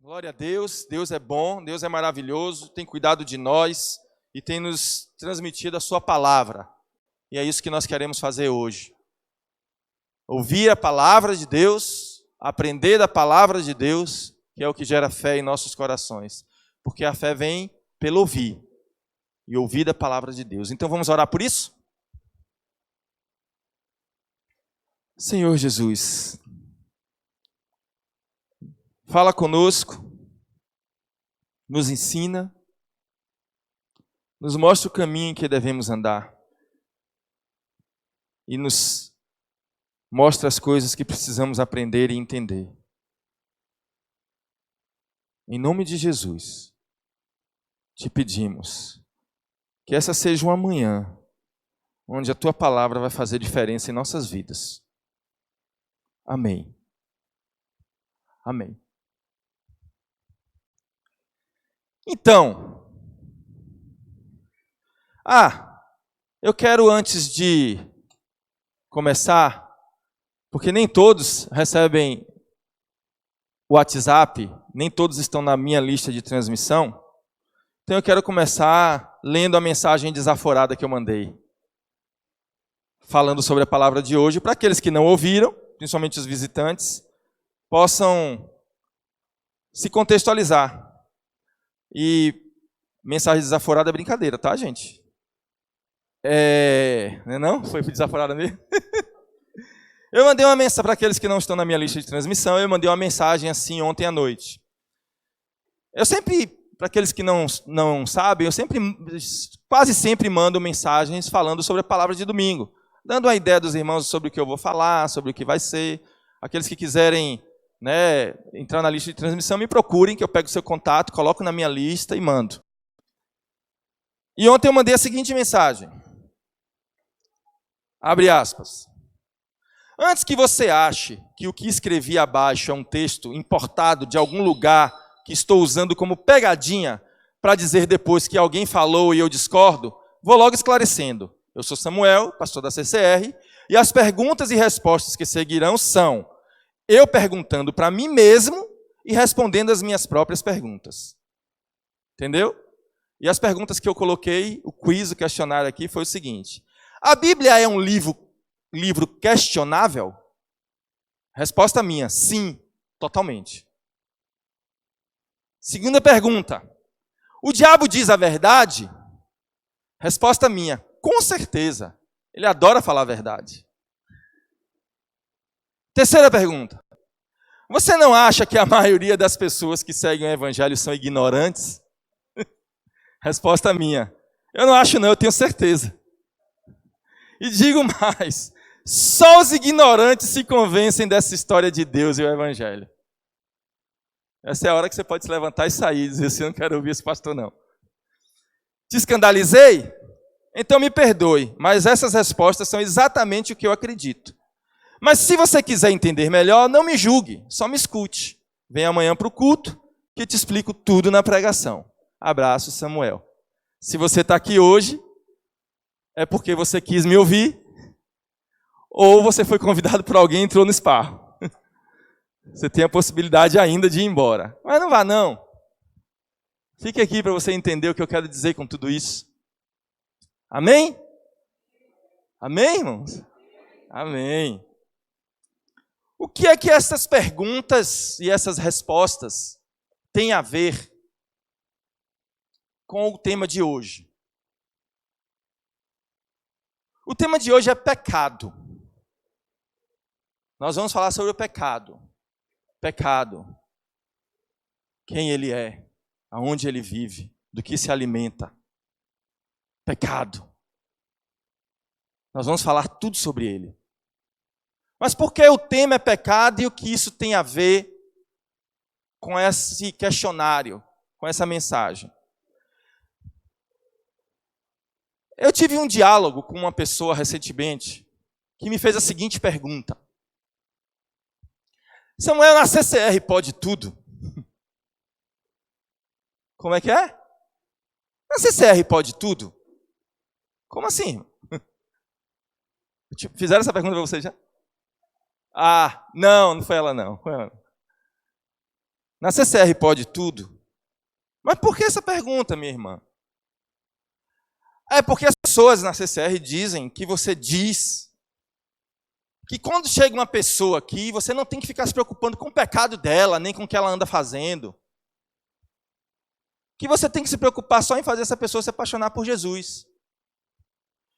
Glória a Deus, Deus é bom, Deus é maravilhoso, tem cuidado de nós e tem nos transmitido a sua palavra. E é isso que nós queremos fazer hoje. Ouvir a palavra de Deus, aprender da palavra de Deus, que é o que gera fé em nossos corações. Porque a fé vem pelo ouvir, e ouvir da palavra de Deus. Então vamos orar por isso? Senhor Jesus, fala conosco, nos ensina, nos mostra o caminho em que devemos andar e nos mostra as coisas que precisamos aprender e entender. Em nome de Jesus, te pedimos que essa seja uma manhã onde a tua palavra vai fazer diferença em nossas vidas. Amém. Amém. Então, eu quero antes de começar, porque nem todos recebem o WhatsApp, nem todos estão na minha lista de transmissão, então eu quero começar lendo a mensagem desaforada que eu mandei, falando sobre a palavra de hoje, para aqueles que não ouviram, principalmente os visitantes, possam se contextualizar. E mensagem desaforada é brincadeira, tá, gente? Não? Foi desaforada mesmo? Eu mandei uma mensagem, para aqueles que não estão na minha lista de transmissão, eu mandei uma mensagem assim ontem à noite. Eu sempre, para aqueles que não sabem, quase sempre mando mensagens falando sobre a palavra de domingo, dando uma ideia dos irmãos sobre o que eu vou falar, sobre o que vai ser. Aqueles que quiserem, entrar na lista de transmissão, me procurem, que eu pego o seu contato, coloco na minha lista e mando. E ontem eu mandei a seguinte mensagem. Abre aspas. Antes que você ache que o que escrevi abaixo é um texto importado de algum lugar que estou usando como pegadinha para dizer depois que alguém falou e eu discordo, vou logo esclarecendo. Eu sou Samuel, pastor da CCR, e as perguntas e respostas que seguirão são eu perguntando para mim mesmo e respondendo as minhas próprias perguntas. Entendeu? E as perguntas que eu coloquei, o quiz, o questionário aqui, foi o seguinte. A Bíblia é um livro questionável? Resposta minha, sim, totalmente. Segunda pergunta. O diabo diz a verdade? Resposta minha, com certeza. Ele adora falar a verdade. Terceira pergunta. Você não acha que a maioria das pessoas que seguem o evangelho são ignorantes? Resposta minha. Eu não acho não, eu tenho certeza. E digo mais. Só os ignorantes se convencem dessa história de Deus e o evangelho. Essa é a hora que você pode se levantar e sair e dizer assim, eu não quero ouvir esse pastor não. Te escandalizei? Então me perdoe, mas essas respostas são exatamente o que eu acredito. Mas se você quiser entender melhor, não me julgue, só me escute. Vem amanhã para o culto, que eu te explico tudo na pregação. Abraço, Samuel. Se você está aqui hoje, é porque você quis me ouvir, ou você foi convidado por alguém e entrou no esparro. Você tem a possibilidade ainda de ir embora. Mas não vá não. Fique aqui para você entender o que eu quero dizer com tudo isso. Amém? Amém, irmãos? Amém. O que é que essas perguntas e essas respostas têm a ver com o tema de hoje? O tema de hoje é pecado. Nós vamos falar sobre o pecado. Pecado. Quem ele é, aonde ele vive, do que se alimenta. Pecado. Nós vamos falar tudo sobre ele. Mas por que o tema é pecado e o que isso tem a ver com esse questionário, com essa mensagem? Eu tive um diálogo com uma pessoa recentemente que me fez a seguinte pergunta. Samuel, na CCR pode tudo? Como é que é? Na CCR pode tudo? Como assim? Fizeram essa pergunta para você já? Não foi ela não. Na CCR pode tudo? Mas por que essa pergunta, minha irmã? É porque as pessoas na CCR dizem que você diz que quando chega uma pessoa aqui, você não tem que ficar se preocupando com o pecado dela, nem com o que ela anda fazendo. Que você tem que se preocupar só em fazer essa pessoa se apaixonar por Jesus.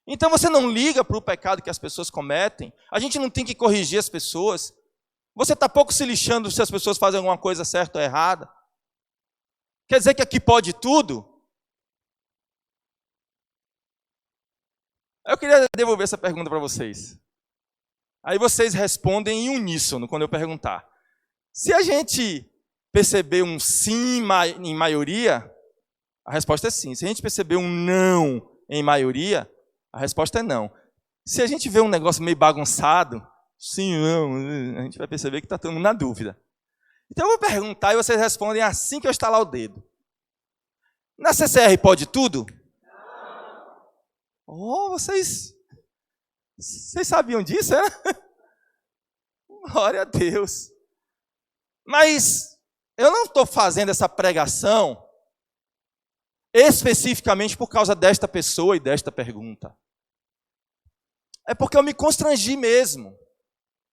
Então você não liga para o pecado que as pessoas cometem, a gente não tem que corrigir as pessoas. Você está pouco se lixando se as pessoas fazem alguma coisa certa ou errada. Quer dizer que aqui pode tudo? Eu queria devolver essa pergunta para vocês. Aí vocês respondem em uníssono quando eu perguntar. Se a gente perceber um sim em maioria, a resposta é sim. Se a gente perceber um não em maioria, a resposta é não. Se a gente vê um negócio meio bagunçado, sim, não, a gente vai perceber que está todo mundo na dúvida. Então eu vou perguntar e vocês respondem assim que eu estalar o dedo. Na CCR pode tudo? Oh, vocês sabiam disso, né? Glória a Deus. Mas eu não estou fazendo essa pregação especificamente por causa desta pessoa e desta pergunta. É porque eu me constrangi mesmo.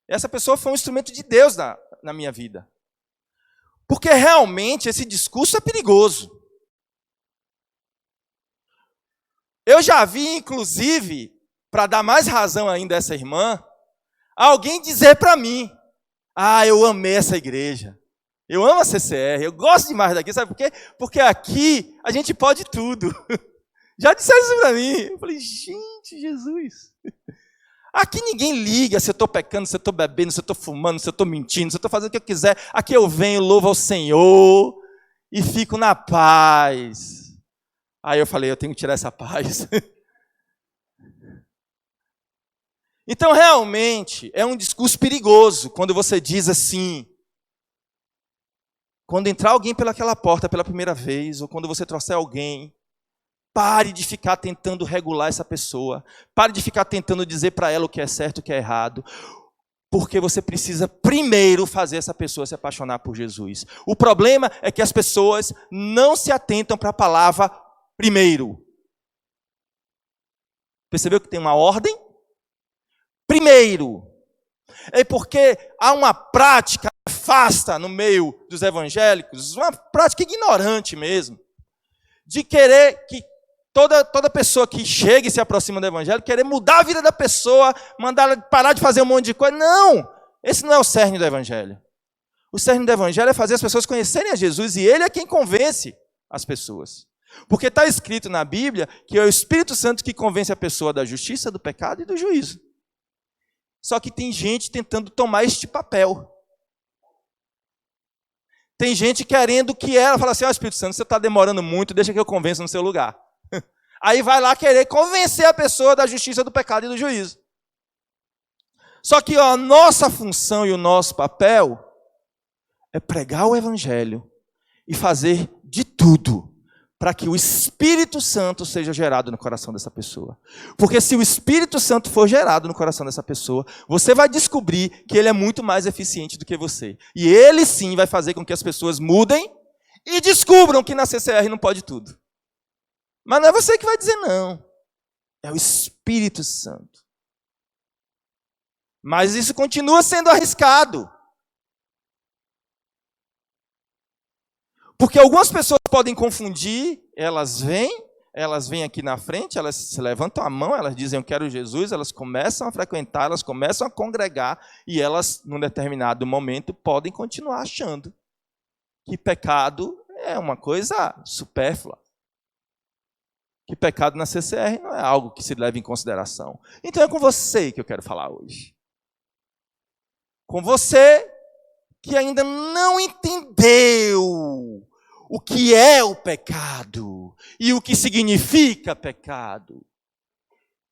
Essa pessoa foi um instrumento de Deus na minha vida. Porque realmente esse discurso é perigoso. Eu já vi, inclusive, para dar mais razão ainda a essa irmã, alguém dizer para mim, eu amei essa igreja, eu amo a CCR, eu gosto demais daqui, sabe por quê? Porque aqui a gente pode tudo. Já disseram isso para mim. Eu falei, gente, Jesus. Aqui ninguém liga se eu estou pecando, se eu estou bebendo, se eu estou fumando, se eu estou mentindo, se eu estou fazendo o que eu quiser. Aqui eu venho, louvo ao Senhor e fico na paz. Aí eu falei, eu tenho que tirar essa paz. Então, realmente, é um discurso perigoso quando você diz assim, quando entrar alguém pelaquela porta pela primeira vez, ou quando você trouxer alguém, pare de ficar tentando regular essa pessoa, pare de ficar tentando dizer para ela o que é certo e o que é errado, porque você precisa primeiro fazer essa pessoa se apaixonar por Jesus. O problema é que as pessoas não se atentam para a palavra primeiro. Percebeu que tem uma ordem? Primeiro. É porque há uma prática nefasta no meio dos evangélicos, uma prática ignorante mesmo, de querer que toda pessoa que chega e se aproxima do evangelho, querer mudar a vida da pessoa, mandar ela parar de fazer um monte de coisa. Não! Esse não é o cerne do evangelho. O cerne do evangelho é fazer as pessoas conhecerem a Jesus, e ele é quem convence as pessoas. Porque está escrito na Bíblia que é o Espírito Santo que convence a pessoa da justiça, do pecado e do juízo. Só que tem gente tentando tomar este papel. Tem gente querendo que ela fale assim, Espírito Santo, você está demorando muito, deixa que eu convença no seu lugar. Aí vai lá querer convencer a pessoa da justiça, do pecado e do juízo. Só que a nossa função e o nosso papel é pregar o evangelho e fazer de tudo para que o Espírito Santo seja gerado no coração dessa pessoa. Porque se o Espírito Santo for gerado no coração dessa pessoa, você vai descobrir que ele é muito mais eficiente do que você. E ele sim vai fazer com que as pessoas mudem e descubram que na CCR não pode tudo. Mas não é você que vai dizer não. É o Espírito Santo. Mas isso continua sendo arriscado. Porque algumas pessoas podem confundir, elas vêm aqui na frente, elas se levantam a mão, elas dizem, eu quero Jesus, elas começam a frequentar, elas começam a congregar, e elas, num determinado momento, podem continuar achando que pecado é uma coisa supérflua. Que pecado na CCR não é algo que se leve em consideração. Então é com você que eu quero falar hoje. Com você que ainda não entendeu o que é o pecado e o que significa pecado.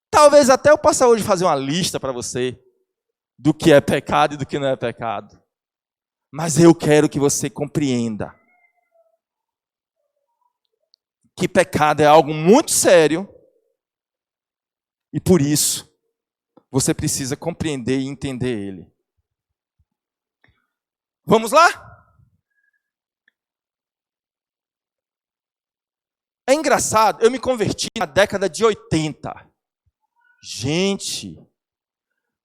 Talvez até eu possa hoje fazer uma lista para você do que é pecado e do que não é pecado. Mas eu quero que você compreenda que pecado é algo muito sério e por isso você precisa compreender e entender ele. Vamos lá? É engraçado, eu me converti na década de 80. Gente,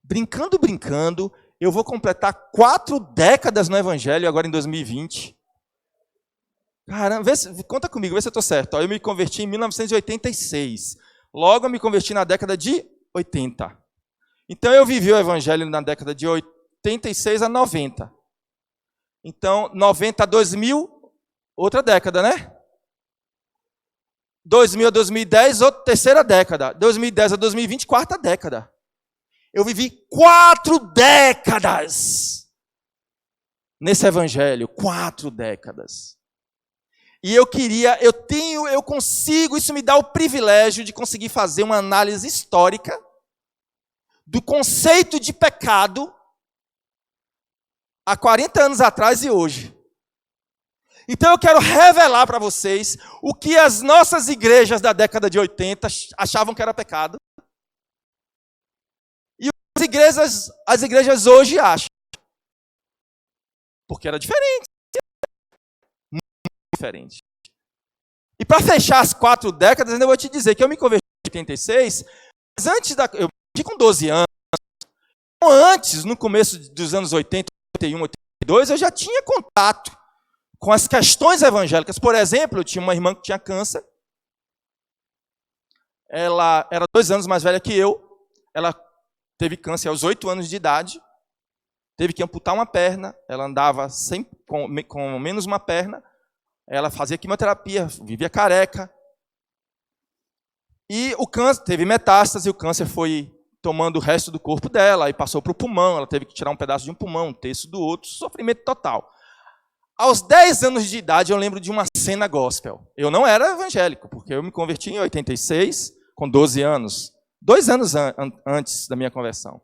brincando, eu vou completar 4 décadas no Evangelho agora em 2020. Caramba, conta comigo, vê se eu estou certo. Eu me converti em 1986. Logo eu me converti na década de 80. Então eu vivi o Evangelho na década de 86 a 90. Então, 90 a 2000, outra década, né? 2000 a 2010, outra terceira década. 2010 a 2020, quarta década. Eu vivi 4 décadas nesse Evangelho. 4 décadas. E eu consigo, isso me dá o privilégio de conseguir fazer uma análise histórica do conceito de pecado há 40 anos atrás e hoje. Então eu quero revelar para vocês o que as nossas igrejas da década de 80 achavam que era pecado. E as igrejas hoje acham. Porque era diferente. Muito diferente. E para fechar as 4 décadas, ainda vou te dizer que eu me converti em 86, mas eu me com 12 anos. Antes, no começo dos anos 80, 81, 82, eu já tinha contato com as questões evangélicas. Por exemplo, eu tinha uma irmã que tinha câncer. Ela era 2 anos mais velha que eu. Ela teve câncer aos 8 anos de idade. Teve que amputar uma perna. Ela andava com menos uma perna. Ela fazia quimioterapia, vivia careca. E o câncer teve metástase. O câncer foi tomando o resto do corpo dela e passou para o pulmão. Ela teve que tirar um pedaço de um pulmão, um terço do outro. Sofrimento total. Aos 10 anos de idade, eu lembro de uma cena gospel. Eu não era evangélico, porque eu me converti em 86, com 12 anos. 2 anos antes da minha conversão.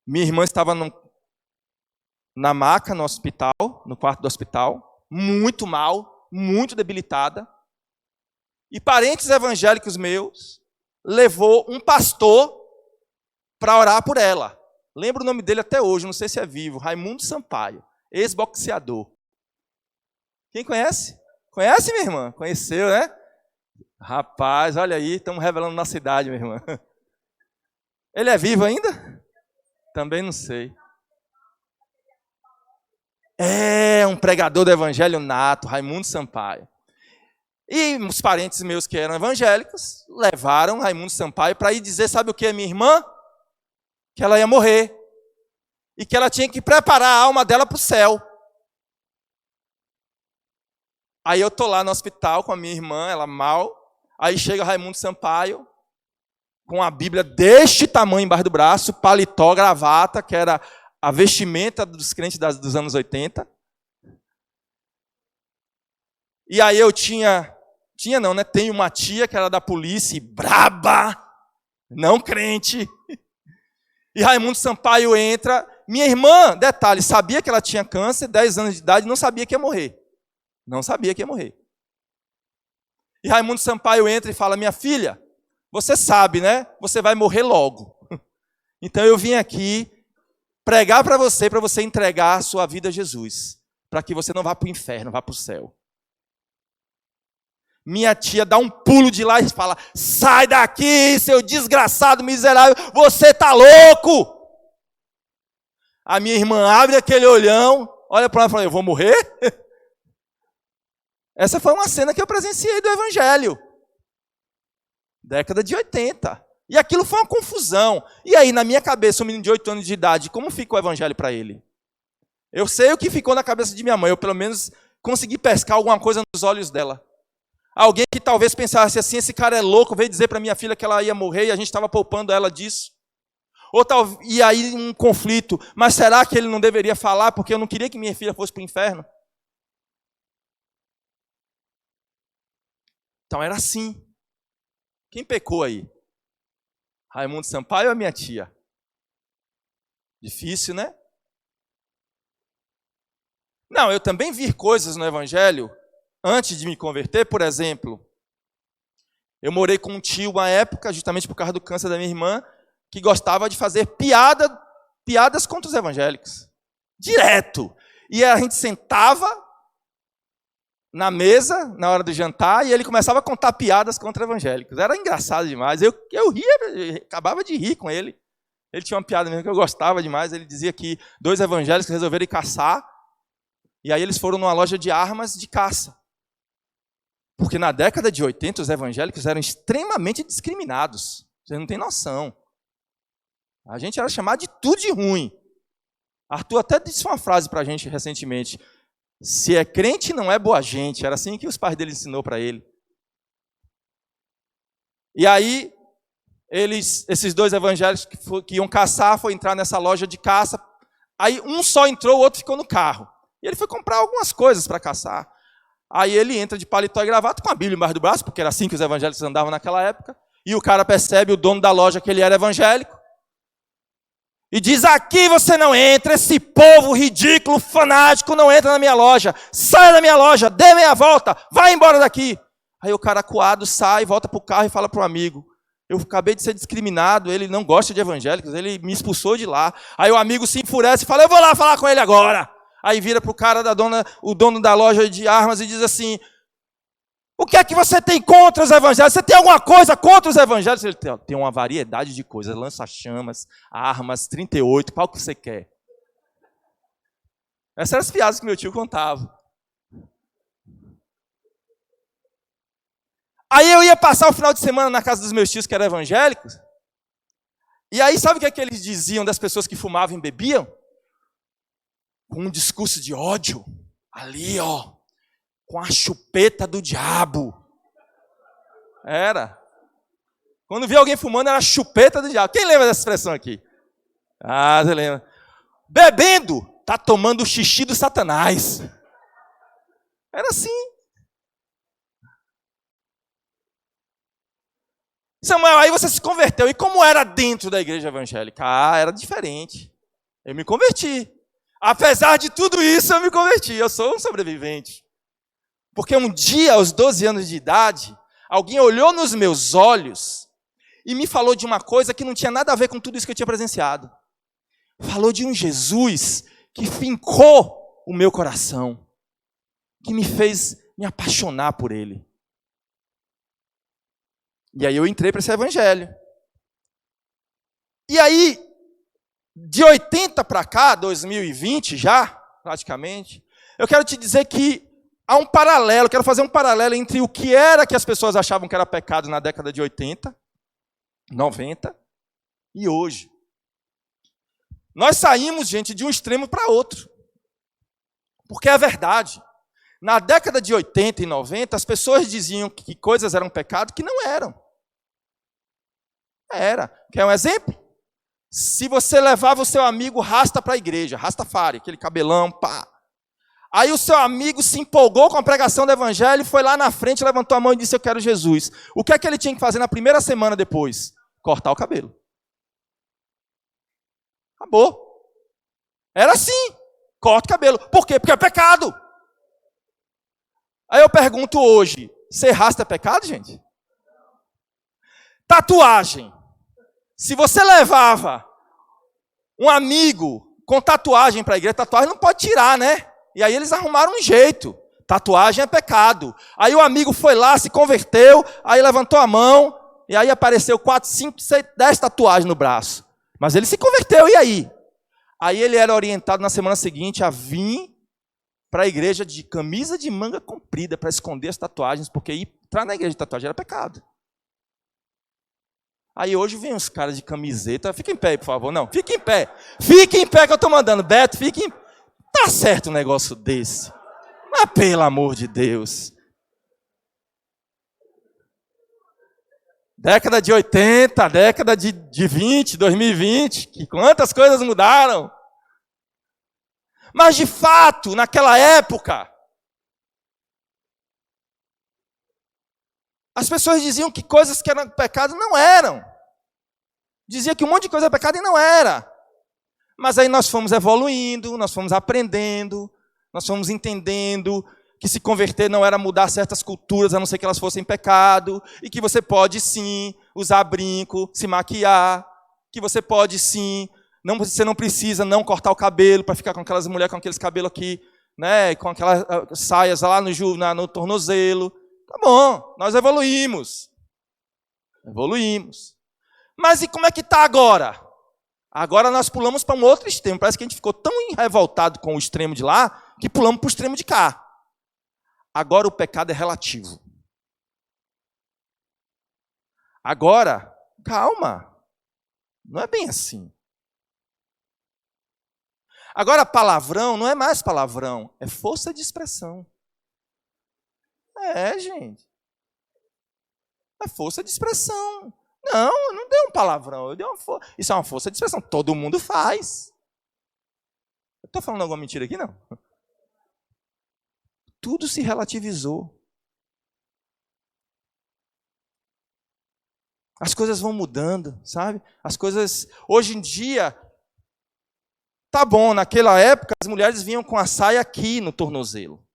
Minha irmã estava na maca, no hospital, no quarto do hospital, muito mal, muito debilitada. E parentes evangélicos meus levou um pastor para orar por ela. Lembro o nome dele até hoje, não sei se é vivo, Raimundo Sampaio. Ex-boxeador. Quem conhece? Conhece, minha irmã? Conheceu, né? Rapaz, olha aí, estamos revelando nossa idade, minha irmã. Ele é vivo ainda? Também não sei. É um pregador do evangelho nato, Raimundo Sampaio. E os parentes meus que eram evangélicos levaram Raimundo Sampaio para ir dizer, sabe o que, minha irmã? Que ela ia morrer. E que ela tinha que preparar a alma dela para o céu. Aí eu estou lá no hospital com a minha irmã, ela mal. Aí chega Raimundo Sampaio, com a Bíblia deste tamanho embaixo do braço, paletó, gravata, que era a vestimenta dos crentes dos anos 80. E aí eu tenho uma tia que era da polícia, braba, não crente. E Raimundo Sampaio entra. Minha irmã, detalhe, sabia que ela tinha câncer, 10 anos de idade, não sabia que ia morrer. Não sabia que ia morrer. E Raimundo Sampaio entra e fala, minha filha, você sabe, né? Você vai morrer logo. Então eu vim aqui pregar para você entregar a sua vida a Jesus. Para que você não vá para o inferno, vá para o céu. Minha tia dá um pulo de lá e fala, sai daqui, seu desgraçado miserável, você está louco! A minha irmã abre aquele olhão, olha para ela e fala, eu vou morrer? Essa foi uma cena que eu presenciei do Evangelho. Década de 80. E aquilo foi uma confusão. E aí, na minha cabeça, um menino de 8 anos de idade, como ficou o Evangelho para ele? Eu sei o que ficou na cabeça de minha mãe, eu pelo menos consegui pescar alguma coisa nos olhos dela. Alguém que talvez pensasse assim, esse cara é louco, veio dizer para minha filha que ela ia morrer e a gente estava poupando ela disso. E aí um conflito, mas será que ele não deveria falar porque eu não queria que minha filha fosse para o inferno? Então era assim. Quem pecou aí? Raimundo Sampaio ou a minha tia? Difícil, né? Não, eu também vi coisas no Evangelho antes de me converter, por exemplo. Eu morei com um tio uma época, justamente por causa do câncer da minha irmã, que gostava de fazer piadas contra os evangélicos. Direto. E a gente sentava na mesa, na hora do jantar, e ele começava a contar piadas contra evangélicos. Era engraçado demais. Eu ria, acabava de rir com ele. Ele tinha uma piada mesmo que eu gostava demais. Ele dizia que 2 evangélicos resolveram ir caçar, e aí eles foram numa loja de armas de caça. Porque na década de 80, os evangélicos eram extremamente discriminados. Vocês não têm noção. A gente era chamado de tudo de ruim. Arthur até disse uma frase para a gente recentemente. Se é crente, não é boa gente. Era assim que os pais dele ensinou para ele. E aí, esses 2 evangélicos que iam caçar, foram entrar nessa loja de caça. Aí um só entrou, o outro ficou no carro. E ele foi comprar algumas coisas para caçar. Aí ele entra de paletó e gravata com a Bíblia embaixo do braço, porque era assim que os evangélicos andavam naquela época. E o cara percebe, o dono da loja, que ele era evangélico. E diz, aqui você não entra, esse povo ridículo, fanático, não entra na minha loja. Saia da minha loja, dê meia volta, vai embora daqui. Aí o cara acuado sai, volta para o carro e fala para o amigo, eu acabei de ser discriminado, ele não gosta de evangélicos, ele me expulsou de lá. Aí o amigo se enfurece e fala, eu vou lá falar com ele agora. Aí vira para o cara o dono da loja de armas e diz assim, o que é que você tem contra os evangélicos? Você tem alguma coisa contra os evangélicos? Ele tem uma variedade de coisas, lança-chamas, armas, 38, qual que você quer? Essas eram as piadas que meu tio contava. Aí eu ia passar o final de semana na casa dos meus tios que eram evangélicos, e aí sabe o que é que eles diziam das pessoas que fumavam e bebiam? Com um discurso de ódio, ali ó, com a chupeta do diabo. Era. Quando via alguém fumando, era a chupeta do diabo. Quem lembra dessa expressão aqui? Ah, você lembra. Bebendo, tá tomando o xixi do Satanás. Era assim. Samuel, aí você se converteu. E como era dentro da igreja evangélica? Ah, era diferente. Eu me converti. Apesar de tudo isso, eu me converti. Eu sou um sobrevivente. Porque um dia, aos 12 anos de idade, alguém olhou nos meus olhos e me falou de uma coisa que não tinha nada a ver com tudo isso que eu tinha presenciado. Falou de um Jesus que fincou o meu coração, que me fez me apaixonar por ele. E aí eu entrei para esse evangelho. E aí, de 80 para cá, 2020 já, praticamente, eu quero te dizer que há um paralelo, quero fazer um paralelo entre o que era que as pessoas achavam que era pecado na década de 80, 90 e hoje. Nós saímos, gente, de um extremo para outro. Porque é verdade. Na década de 80 e 90, as pessoas diziam que coisas eram pecado que não eram. Era. Quer um exemplo? Se você levava o seu amigo rasta para a igreja, Rastafari, aquele cabelão, pá. Aí o seu amigo se empolgou com a pregação do evangelho, foi lá na frente, levantou a mão e disse, eu quero Jesus. O que é que ele tinha que fazer na primeira semana depois? Cortar o cabelo. Acabou. Era assim. Corta o cabelo. Por quê? Porque é pecado. Aí eu pergunto hoje, ser rasta é pecado, gente? Tatuagem. Se você levava um amigo com tatuagem para a igreja, tatuagem não pode tirar, né? E aí eles arrumaram um jeito. Tatuagem é pecado. Aí o amigo foi lá, se converteu, aí levantou a mão, e aí apareceu 4, 5, 6, 10 tatuagens no braço. Mas ele se converteu, e aí? Aí ele era orientado na semana seguinte a vir para a igreja de camisa de manga comprida para esconder as tatuagens, porque entrar na igreja de tatuagem era pecado. Aí hoje vem os caras de camiseta. Fica em pé aí, por favor. Não, fica em pé. Fica em pé que eu estou mandando. Beto, fica em pé. Tá certo um negócio desse. Mas pelo amor de Deus. Década de 80, década de 20, 2020. Que quantas coisas mudaram. Mas de fato, naquela época, as pessoas diziam que coisas que eram pecado não eram. Dizia que um monte de coisa é pecado e não era. Mas aí nós fomos evoluindo, nós fomos aprendendo, nós fomos entendendo que se converter não era mudar certas culturas, a não ser que elas fossem pecado, e que você pode sim usar brinco, se maquiar, que você pode sim, você não precisa não cortar o cabelo para ficar com aquelas mulheres com aqueles cabelos aqui né, com aquelas saias lá no tornozelo. Tá bom, nós evoluímos. Evoluímos. Mas e como é que está agora? Agora nós pulamos para um outro extremo. Parece que a gente ficou tão revoltado com o extremo de lá, que pulamos para o extremo de cá. Agora o pecado é relativo. Agora, calma. Não é bem assim. Agora, palavrão não é mais palavrão, é força de expressão. É, gente. É força de expressão. Não, eu não dei um palavrão, eu dei uma força. Isso é uma força de expressão, todo mundo faz. Eu estou falando alguma mentira aqui, não? Tudo se relativizou. As coisas vão mudando, sabe? As coisas, hoje em dia, tá bom, naquela época as mulheres vinham com a saia aqui no tornozelo.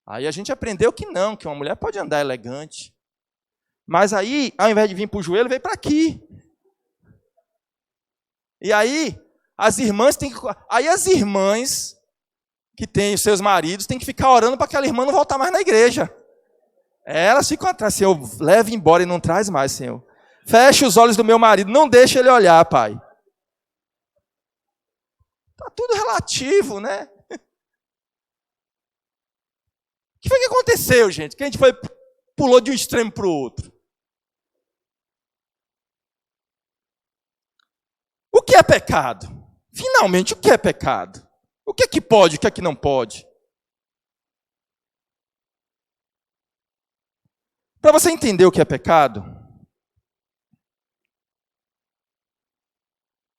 Aí a gente aprendeu que não, que uma mulher pode andar elegante. Mas aí, ao invés de vir para o joelho, veio para aqui. E aí, as irmãs têm que... Aí as irmãs que têm os seus maridos têm que ficar orando para aquela irmã não voltar mais na igreja. Elas ficam atrás, Senhor, leve embora e não traz mais, Senhor. Fecha os olhos do meu marido, não deixa ele olhar, Pai. Está tudo relativo, né? O que foi que aconteceu, gente? Que a gente pulou de um extremo para o outro. O que é pecado? Finalmente, o que é pecado? O que é que pode, o que é que não pode? Para você entender o que é pecado,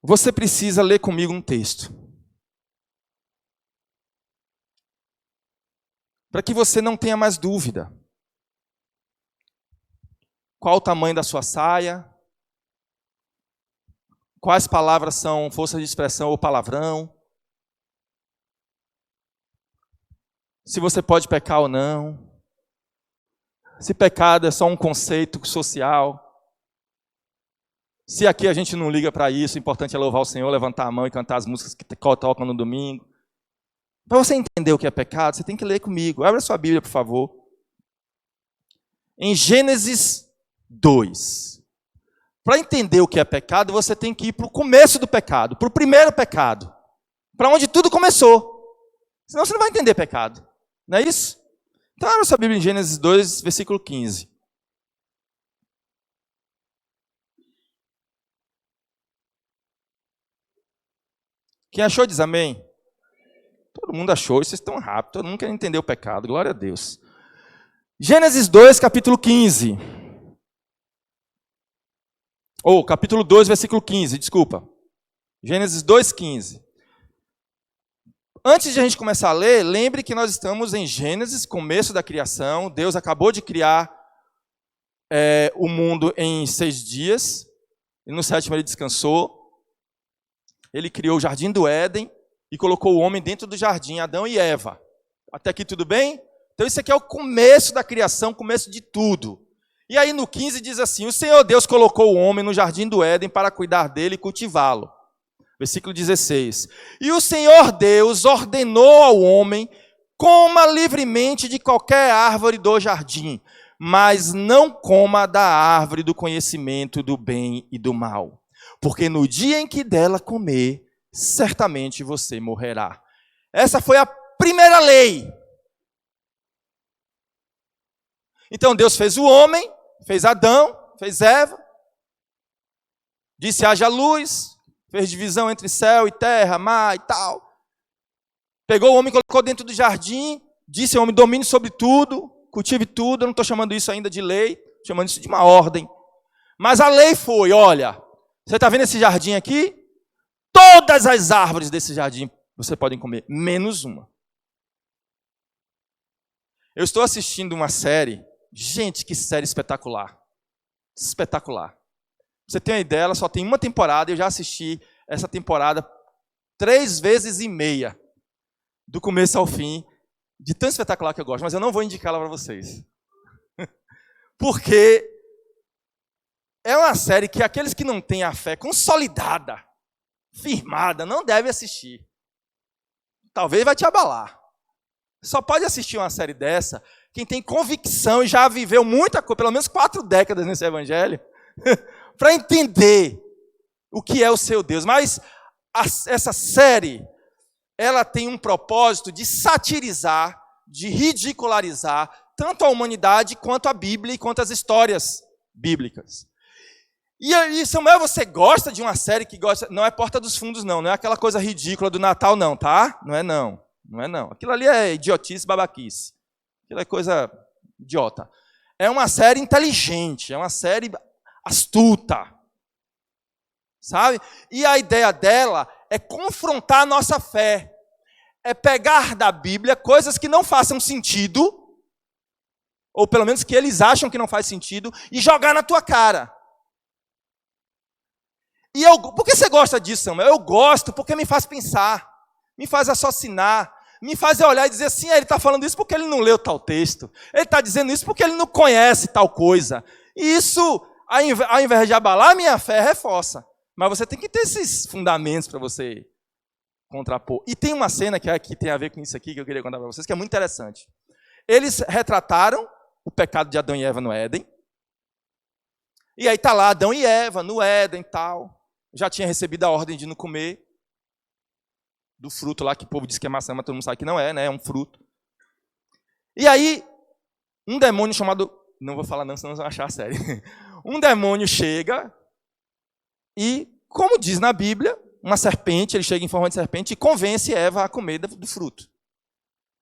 você precisa ler comigo um texto. Para que você não tenha mais dúvida. Qual o tamanho da sua saia? Quais palavras são força de expressão ou palavrão? Se você pode pecar ou não. Se pecado é só um conceito social. Se aqui a gente não liga para isso, o importante é louvar o Senhor, levantar a mão e cantar as músicas que tocam no domingo. Para você entender o que é pecado, você tem que ler comigo. Abra sua Bíblia, por favor. Em Gênesis 2. Para entender o que é pecado, você tem que ir para o começo do pecado, para o primeiro pecado. Para onde tudo começou. Senão você não vai entender pecado. Não é isso? Então abra sua Bíblia em Gênesis 2, versículo 15. Quem achou diz amém. Todo mundo achou, vocês estão rápidos, todo mundo quer entender o pecado, glória a Deus. Gênesis 2, capítulo 15. Ou capítulo 2, versículo 15, desculpa. Gênesis 2, 15. Antes de a gente começar a ler, lembre que nós estamos em Gênesis, começo da criação. Deus acabou de criar o mundo em 6 dias, e no 7º ele descansou. Ele criou o jardim do Éden e colocou o homem dentro do jardim, Adão e Eva. Até aqui tudo bem? Então isso aqui é o começo da criação, começo de tudo. E aí no 15 diz assim: o Senhor Deus colocou o homem no jardim do Éden para cuidar dele e cultivá-lo. Versículo 16. E o Senhor Deus ordenou ao homem: coma livremente de qualquer árvore do jardim, mas não coma da árvore do conhecimento do bem e do mal. Porque no dia em que dela comer, certamente você morrerá. Essa foi a primeira lei. Então Deus fez o homem, fez Adão, fez Eva, disse haja luz, fez divisão entre céu e terra, mar e tal. Pegou o homem, colocou dentro do jardim, disse ao homem: domine sobre tudo, cultive tudo. Eu não estou chamando isso ainda de lei, estou chamando isso de uma ordem. Mas a lei foi: olha, você está vendo esse jardim aqui? Todas as árvores desse jardim você pode comer, menos uma. Eu estou assistindo uma série, gente, que série espetacular. Espetacular. Pra você ter uma ideia, ela só tem uma temporada, eu já assisti essa temporada 3 vezes e meia, do começo ao fim, de tão espetacular que eu gosto, mas eu não vou indicá-la para vocês. Porque é uma série que aqueles que não têm a fé consolidada, firmada, não devem assistir. Talvez vai te abalar. Só pode assistir uma série dessa quem tem convicção e já viveu muita coisa, pelo menos 4 décadas nesse evangelho, para entender o que é o seu Deus. Mas essa série, ela tem um propósito de satirizar, de ridicularizar tanto a humanidade quanto a Bíblia e quanto as histórias bíblicas. E Samuel, você gosta de uma série que gosta... Não é Porta dos Fundos, não. Não é aquela coisa ridícula do Natal, não, tá? Não é não. Não é não. Aquilo ali é idiotice, babaquice. Aquilo é coisa idiota. É uma série inteligente, é uma série astuta. Sabe? E a ideia dela é confrontar a nossa fé. É pegar da Bíblia coisas que não façam sentido, ou pelo menos que eles acham que não faz sentido, e jogar na tua cara. Por que você gosta disso, Samuel? Eu gosto porque me faz pensar, me faz raciocinar, me faz olhar e dizer assim, ele está falando isso porque ele não leu tal texto, ele está dizendo isso porque ele não conhece tal coisa. E isso, ao invés de abalar a minha fé, reforça. Mas você tem que ter esses fundamentos para você contrapor. E tem uma cena que tem a ver com isso aqui, que eu queria contar para vocês, que é muito interessante. Eles retrataram o pecado de Adão e Eva no Éden. E aí está lá Adão e Eva no Éden e tal. Já tinha recebido a ordem de não comer do fruto lá, que o povo diz que é maçã, mas todo mundo sabe que não é, né? É um fruto. E aí, um demônio chamado... Não vou falar não, senão vocês vão achar a série. Um demônio chega e, como diz na Bíblia, uma serpente, ele chega em forma de serpente e convence Eva a comer do fruto.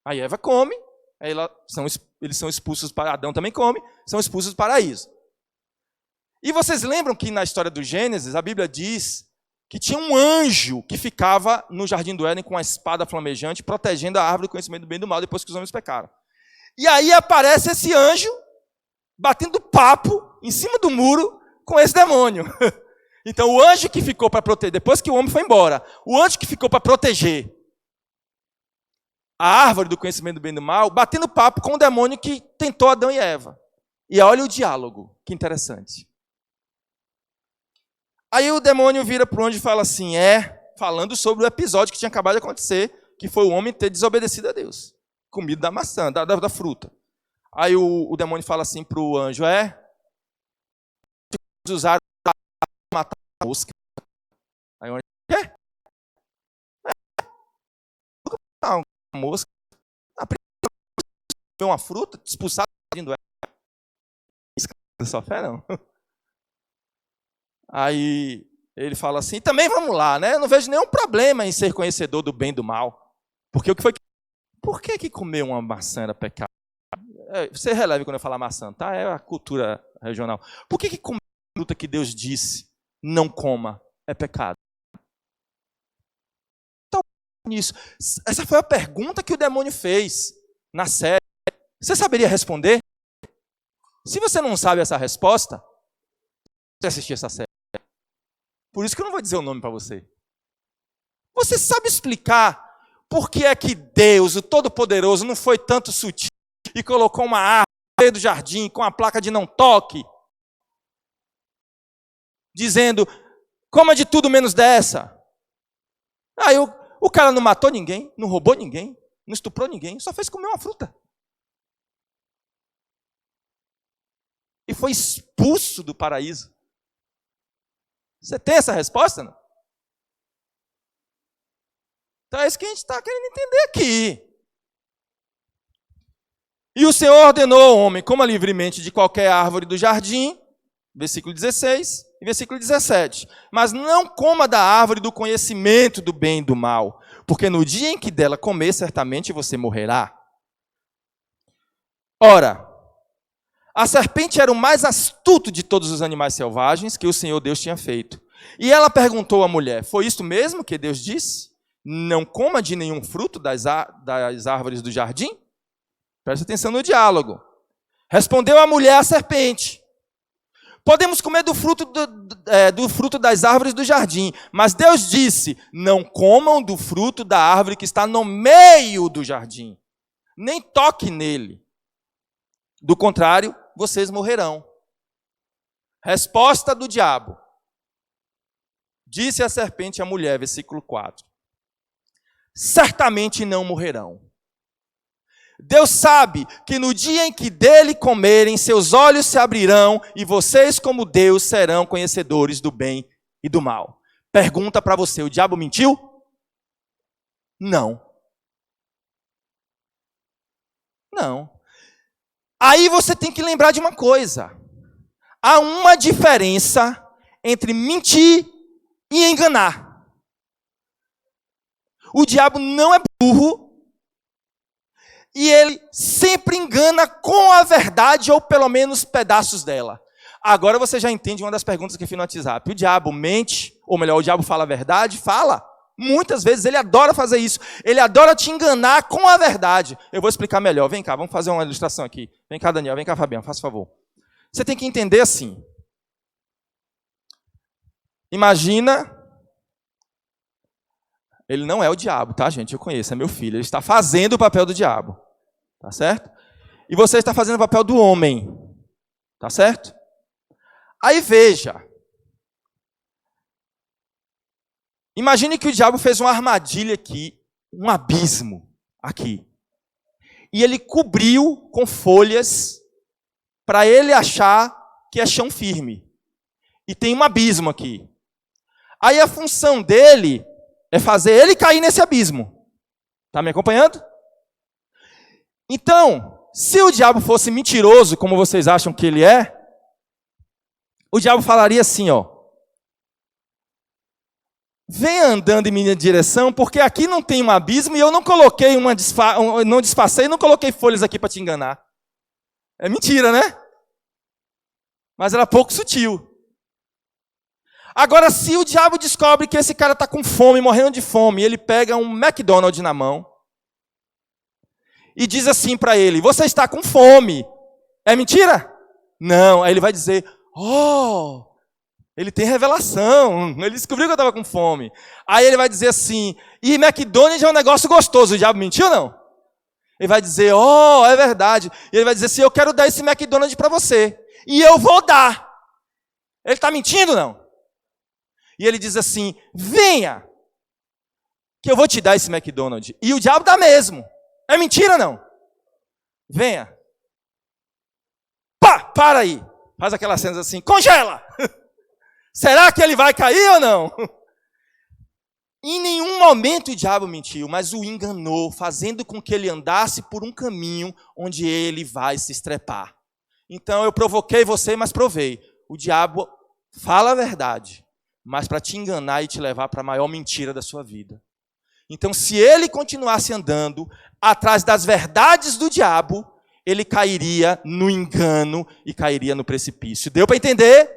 Aí Eva come, aí eles são expulsos para... Adão também come, são expulsos do paraíso. E vocês lembram que na história do Gênesis, a Bíblia diz que tinha um anjo que ficava no jardim do Éden com uma espada flamejante, protegendo a árvore do conhecimento do bem e do mal, depois que os homens pecaram. E aí aparece esse anjo, batendo papo em cima do muro com esse demônio. Então o anjo que ficou para proteger, depois que o homem foi embora, o anjo que ficou para proteger a árvore do conhecimento do bem e do mal, batendo papo com o demônio que tentou Adão e Eva. E olha o diálogo, que interessante. Aí o demônio vira para o anjo e fala assim, falando sobre o episódio que tinha acabado de acontecer, que foi o homem ter desobedecido a Deus, comido da maçã, da fruta. Aí o demônio fala assim para o anjo, usaram para matar a mosca. Aí o anjo, quê? Uma mosca, uma fruta, expulsar do sua fé, não. Aí ele fala assim, também vamos lá, né? Eu não vejo nenhum problema em ser conhecedor do bem e do mal. Porque o que foi? Por que comer uma maçã era pecado? Você releve quando eu falar maçã, tá? É a cultura regional. Por que comer a fruta que Deus disse não coma é pecado? Então, nisso. Essa foi a pergunta que o demônio fez na série. Você saberia responder? Se você não sabe essa resposta, você assistir essa série. Por isso que eu não vou dizer o nome para você. Você sabe explicar por que é que Deus, o Todo-Poderoso, não foi tanto sutil e colocou uma árvore no meio do jardim com a placa de não toque, dizendo, coma de tudo menos dessa. Aí o cara não matou ninguém, não roubou ninguém, não estuprou ninguém, só fez comer uma fruta. E foi expulso do paraíso. Você tem essa resposta? Não? Então é isso que a gente está querendo entender aqui. E o Senhor ordenou ao homem, coma livremente de qualquer árvore do jardim, versículo 16 e versículo 17. Mas não coma da árvore do conhecimento do bem e do mal, porque no dia em que dela comer, certamente você morrerá. Ora, a serpente era o mais astuto de todos os animais selvagens que o Senhor Deus tinha feito. E ela perguntou à mulher, foi isto mesmo que Deus disse? Não coma de nenhum fruto das árvores do jardim? Preste atenção no diálogo. Respondeu a mulher à serpente, podemos comer do fruto das árvores do jardim, mas Deus disse, não comam do fruto da árvore que está no meio do jardim, nem toque nele. Do contrário, vocês morrerão. Resposta do diabo. Disse a serpente à mulher, versículo 4. Certamente não morrerão. Deus sabe que no dia em que dele comerem, seus olhos se abrirão e vocês, como Deus, serão conhecedores do bem e do mal. Pergunta para você, o diabo mentiu? Não. Não. Aí você tem que lembrar de uma coisa. Há uma diferença entre mentir e enganar. O diabo não é burro e ele sempre engana com a verdade ou pelo menos pedaços dela. Agora você já entende uma das perguntas que eu fiz no WhatsApp. O diabo mente, ou melhor, o diabo fala a verdade? Fala. Muitas vezes ele adora fazer isso. Ele adora te enganar com a verdade. Eu vou explicar melhor. Vem cá, vamos fazer uma ilustração aqui. Vem cá, Daniel. Vem cá, Fabiano. Faça favor. Você tem que entender assim. Imagina... Ele não é o diabo, tá, gente? Eu conheço, é meu filho. Ele está fazendo o papel do diabo. Tá certo? E você está fazendo o papel do homem. Tá certo? Aí veja. Imagine que o diabo fez uma armadilha aqui, um abismo aqui. E ele cobriu com folhas para ele achar que é chão firme. E tem um abismo aqui. Aí a função dele é fazer ele cair nesse abismo. Está me acompanhando? Então, se o diabo fosse mentiroso, como vocês acham que ele é, o diabo falaria assim, ó. Venha andando em minha direção, porque aqui não tem um abismo e eu não coloquei não disfarcei, não coloquei folhas aqui para te enganar. É mentira, né? Mas era pouco sutil. Agora, se o diabo descobre que esse cara está com fome, morrendo de fome, ele pega um McDonald's na mão e diz assim para ele, você está com fome. É mentira? Não. Aí ele vai dizer, oh, ele tem revelação, ele descobriu que eu estava com fome. Aí ele vai dizer assim, e McDonald's é um negócio gostoso. O diabo mentiu ou não? Ele vai dizer, oh, é verdade. E ele vai dizer assim, eu quero dar esse McDonald's para você. E eu vou dar. Ele está mentindo ou não? E ele diz assim, venha, que eu vou te dar esse McDonald's. E o diabo dá mesmo. É mentira ou não? Venha. Pá, para aí. Faz aquelas cenas assim, congela. Será que ele vai cair ou não? Em nenhum momento o diabo mentiu, mas o enganou, fazendo com que ele andasse por um caminho onde ele vai se estrepar. Então eu provoquei você, mas provei. O diabo fala a verdade, mas para te enganar e te levar para a maior mentira da sua vida. Então, se ele continuasse andando atrás das verdades do diabo, ele cairia no engano e cairia no precipício. Deu para entender?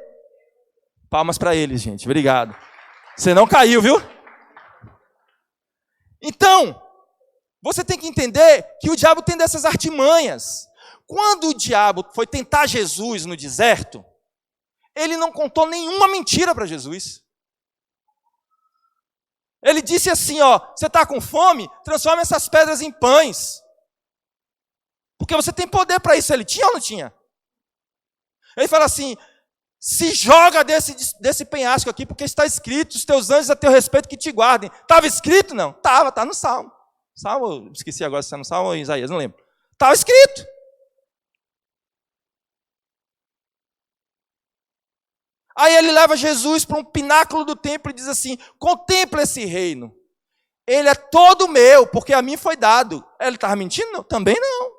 Palmas para ele, gente. Obrigado. Você não caiu, viu? Então, você tem que entender que o diabo tem dessas artimanhas. Quando o diabo foi tentar Jesus no deserto, ele não contou nenhuma mentira para Jesus. Ele disse assim, ó, você está com fome? Transforma essas pedras em pães. Porque você tem poder para isso. Ele tinha ou não tinha? Ele fala assim, se joga desse penhasco aqui, porque está escrito, os teus anjos a teu respeito que te guardem. Estava escrito? Não. Estava, está no Salmo. Salmo, esqueci agora se está no Salmo ou em Isaías, não lembro. Estava escrito. Aí ele leva Jesus para um pináculo do templo e diz assim, contempla esse reino. Ele é todo meu, porque a mim foi dado. Ele estava mentindo? Não, também não.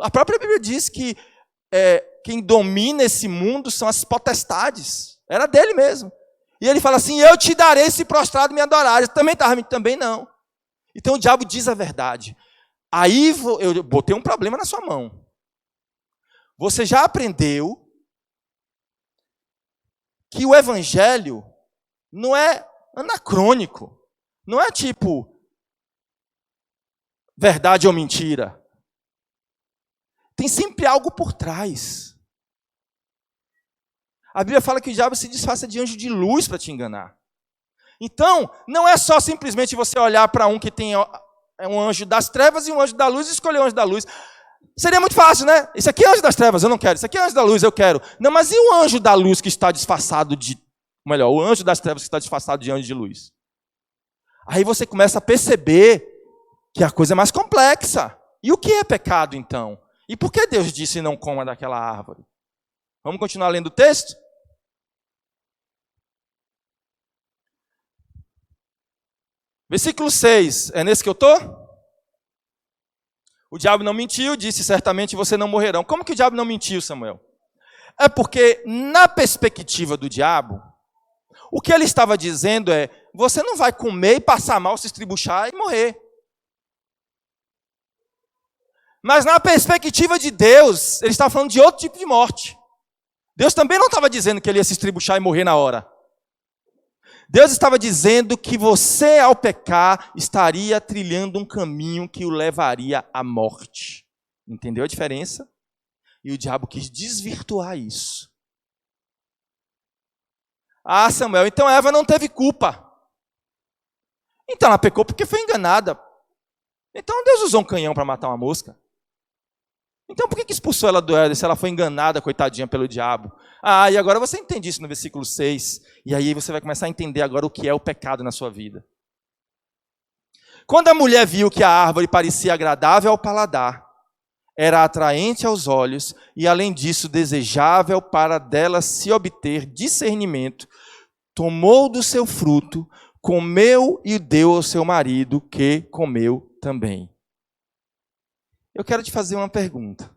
A própria Bíblia diz que quem domina esse mundo são as potestades. Era dele mesmo. E ele fala assim, eu te darei se prostrado me adorares. Também estava mentindo? Também não. Então o diabo diz a verdade. Aí eu botei um problema na sua mão. Você já aprendeu que o evangelho não é anacrônico, não é tipo verdade ou mentira. Tem sempre algo por trás. A Bíblia fala que o diabo se disfarça de anjo de luz para te enganar. Então, não é só simplesmente você olhar para um que tem um anjo das trevas e um anjo da luz e escolher o anjo da luz. Seria muito fácil, né? Esse aqui é anjo das trevas, eu não quero. Esse aqui é anjo da luz, eu quero. Não, mas e o anjo da luz que está disfarçado de... Melhor, o anjo das trevas que está disfarçado de anjo de luz? Aí você começa a perceber que é a coisa mais complexa. E o que é pecado, então? E por que Deus disse não coma daquela árvore? Vamos continuar lendo o texto? Versículo 6, é nesse que eu estou? O diabo não mentiu, disse certamente vocês não morrerão. Como que o diabo não mentiu, Samuel? É porque, na perspectiva do diabo, o que ele estava dizendo é, você não vai comer e passar mal, se estribuchar e morrer. Mas na perspectiva de Deus, ele estava falando de outro tipo de morte. Deus também não estava dizendo que ele ia se estribuchar e morrer na hora. Deus estava dizendo que você, ao pecar, estaria trilhando um caminho que o levaria à morte. Entendeu a diferença? E o diabo quis desvirtuar isso. Ah, Samuel, então Eva não teve culpa. Então ela pecou porque foi enganada. Então Deus usou um canhão para matar uma mosca. Então por que expulsou ela do Éden se ela foi enganada, coitadinha, pelo diabo? Ah, e agora você entende isso no versículo 6. E aí você vai começar a entender agora o que é o pecado na sua vida. Quando a mulher viu que a árvore parecia agradável ao paladar, era atraente aos olhos e, além disso, desejável para dela se obter discernimento, tomou do seu fruto, comeu e deu ao seu marido, que comeu também. Eu quero te fazer uma pergunta.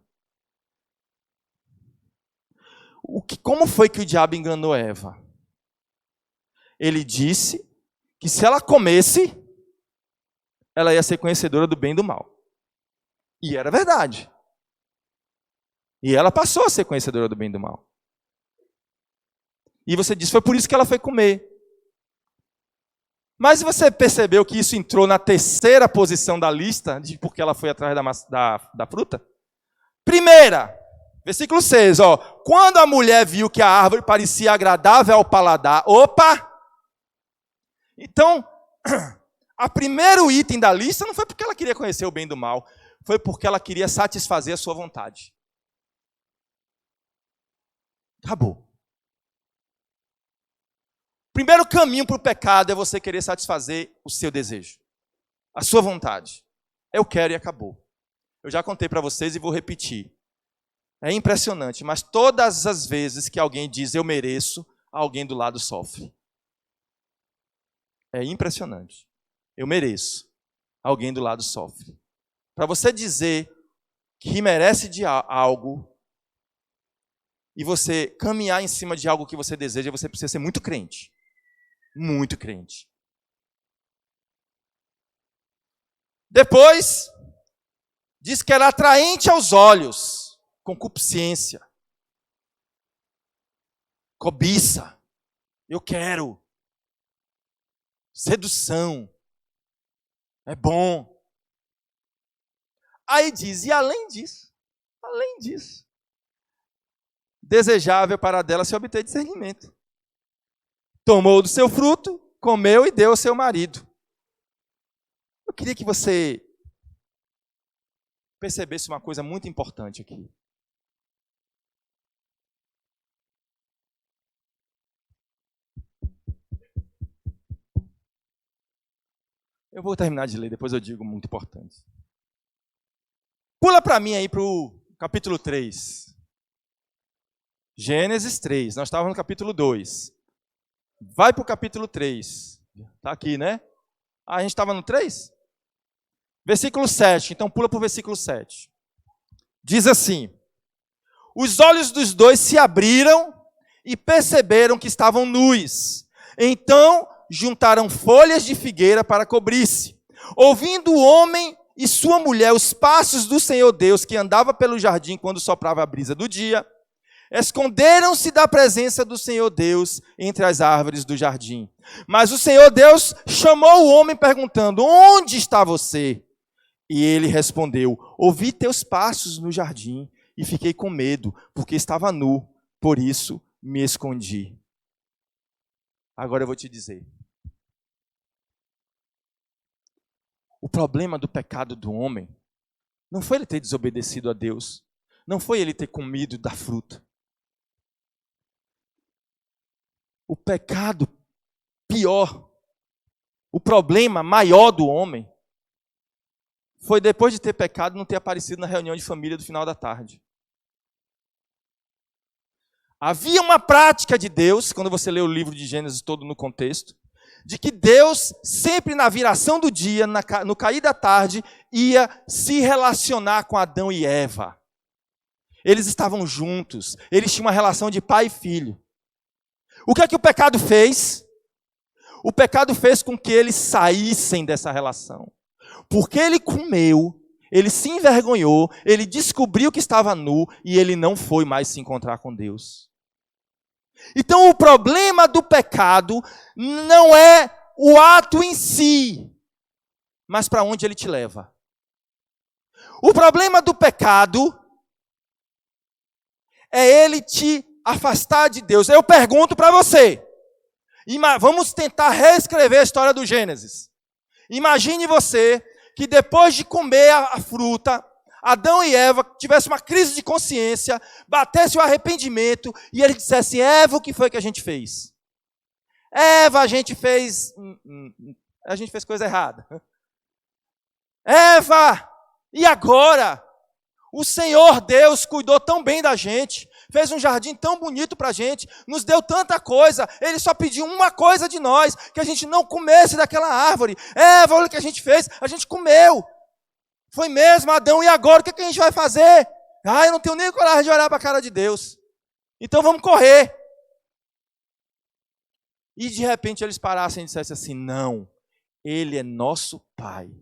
Como foi que o diabo enganou Eva? Ele disse que se ela comesse, ela ia ser conhecedora do bem e do mal. E era verdade. E ela passou a ser conhecedora do bem e do mal. E você disse, foi por isso que ela foi comer. Mas você percebeu que isso entrou na terceira posição da lista, de porque ela foi atrás da fruta? Primeira, versículo 6, ó. Quando a mulher viu que a árvore parecia agradável ao paladar, opa! Então, o primeiro item da lista não foi porque ela queria conhecer o bem do mal, foi porque ela queria satisfazer a sua vontade. Acabou. O primeiro caminho para o pecado é você querer satisfazer o seu desejo, a sua vontade. Eu quero e acabou. Eu já contei para vocês e vou repetir. É impressionante, mas todas as vezes que alguém diz eu mereço, alguém do lado sofre. É impressionante. Eu mereço, alguém do lado sofre. Para você dizer que merece de algo e você caminhar em cima de algo que você deseja, você precisa ser muito crente. Muito crente. Depois, diz que era atraente aos olhos, concupiscência, cobiça, eu quero, sedução, é bom. Aí diz, e além disso, desejável para dela se obter discernimento. Tomou do seu fruto, comeu e deu ao seu marido. Eu queria que você percebesse uma coisa muito importante aqui. Eu vou terminar de ler, depois eu digo muito importante. Pula para mim aí para o capítulo 3. Gênesis 3, nós estávamos no capítulo 2. Vai para o capítulo 3. Está aqui, né? Ah, a gente estava no 3? Versículo 7, então pula para o versículo 7. Diz assim: os olhos dos dois se abriram e perceberam que estavam nus. Então juntaram folhas de figueira para cobrir-se. Ouvindo o homem e sua mulher os passos do Senhor Deus, que andava pelo jardim quando soprava a brisa do dia, esconderam-se da presença do Senhor Deus entre as árvores do jardim. Mas o Senhor Deus chamou o homem perguntando, onde está você? E ele respondeu, ouvi teus passos no jardim e fiquei com medo, porque estava nu, por isso me escondi. Agora eu vou te dizer. O problema do pecado do homem não foi ele ter desobedecido a Deus, não foi ele ter comido da fruta. O pecado pior, o problema maior do homem foi depois de ter pecado não ter aparecido na reunião de família do final da tarde. Havia uma prática de Deus, quando você lê o livro de Gênesis todo no contexto, de que Deus, sempre na viração do dia, no cair da tarde, ia se relacionar com Adão e Eva. Eles estavam juntos, eles tinham uma relação de pai e filho. O que é que o pecado fez? O pecado fez com que eles saíssem dessa relação. Porque ele comeu, ele se envergonhou, ele descobriu que estava nu e ele não foi mais se encontrar com Deus. Então o problema do pecado não é o ato em si, mas para onde ele te leva. O problema do pecado é ele te afastar de Deus. Eu pergunto para você, vamos tentar reescrever a história do Gênesis. Imagine você que depois de comer a fruta, Adão e Eva tivessem uma crise de consciência, batesse o arrependimento e eles dissessem: Eva, o que foi que a gente fez? Eva, a gente fez coisa errada. Eva, e agora? O Senhor Deus cuidou tão bem da gente, fez um jardim tão bonito para a gente, nos deu tanta coisa, Ele só pediu uma coisa de nós, que a gente não comesse daquela árvore. Eva, olha o que a gente fez, a gente comeu. Foi mesmo, Adão, e agora o que a gente vai fazer? Eu não tenho nem coragem de olhar para a cara de Deus. Então vamos correr. E de repente eles parassem e dissessem assim: não, Ele é nosso Pai.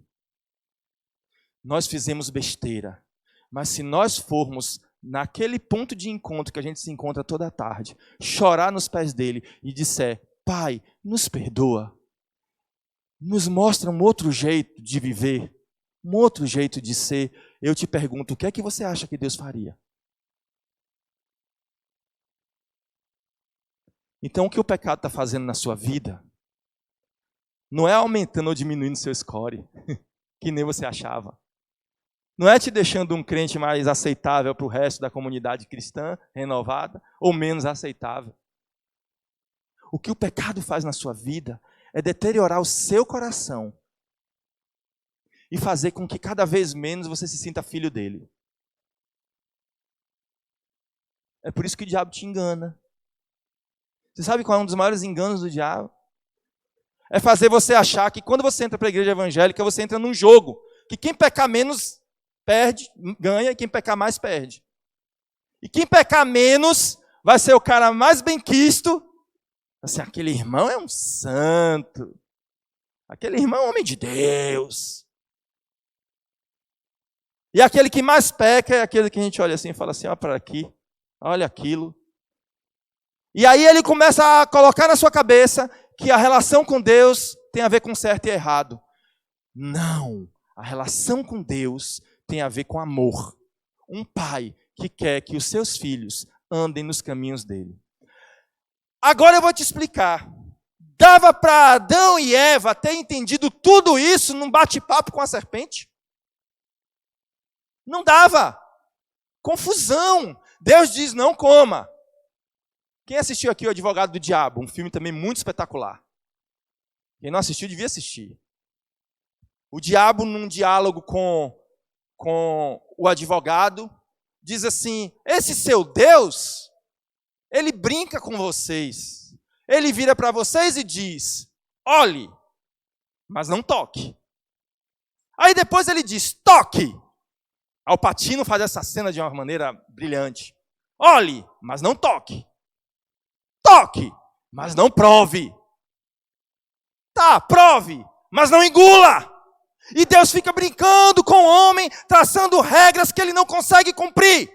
Nós fizemos besteira. Mas se nós formos naquele ponto de encontro que a gente se encontra toda tarde, chorar nos pés dele e disser: Pai, nos perdoa. Nos mostra um outro jeito de viver. Um outro jeito de ser. Eu te pergunto, o que é que você acha que Deus faria? Então, o que o pecado está fazendo na sua vida não é aumentando ou diminuindo seu score, que nem você achava. Não é te deixando um crente mais aceitável para o resto da comunidade cristã, renovada, ou menos aceitável. O que o pecado faz na sua vida é deteriorar o seu coração e fazer com que cada vez menos você se sinta filho dele. É por isso que o diabo te engana. Você sabe qual é um dos maiores enganos do diabo? É fazer você achar que quando você entra para a igreja evangélica, você entra num jogo, que quem pecar menos perde, ganha, e quem pecar mais perde. E quem pecar menos vai ser o cara mais benquisto. Assim, aquele irmão é um santo. Aquele irmão é um homem de Deus. E aquele que mais peca é aquele que a gente olha assim e fala assim: olha para aqui, olha aquilo. E aí ele começa a colocar na sua cabeça que a relação com Deus tem a ver com certo e errado. Não, a relação com Deus tem a ver com amor. Um pai que quer que os seus filhos andem nos caminhos dele. Agora eu vou te explicar. Dava para Adão e Eva ter entendido tudo isso num bate-papo com a serpente? Não dava. Confusão. Deus diz: não coma. Quem assistiu aqui O Advogado do Diabo? Um filme também muito espetacular. Quem não assistiu, devia assistir. O diabo, num diálogo com o advogado, diz assim: esse seu Deus, ele brinca com vocês. Ele vira para vocês e diz: olhe, mas não toque. Aí depois ele diz: toque. Al Pacino faz essa cena de uma maneira brilhante. Olhe, mas não toque. Toque, mas não prove. Tá, prove, mas não engula. E Deus fica brincando com o homem, traçando regras que ele não consegue cumprir.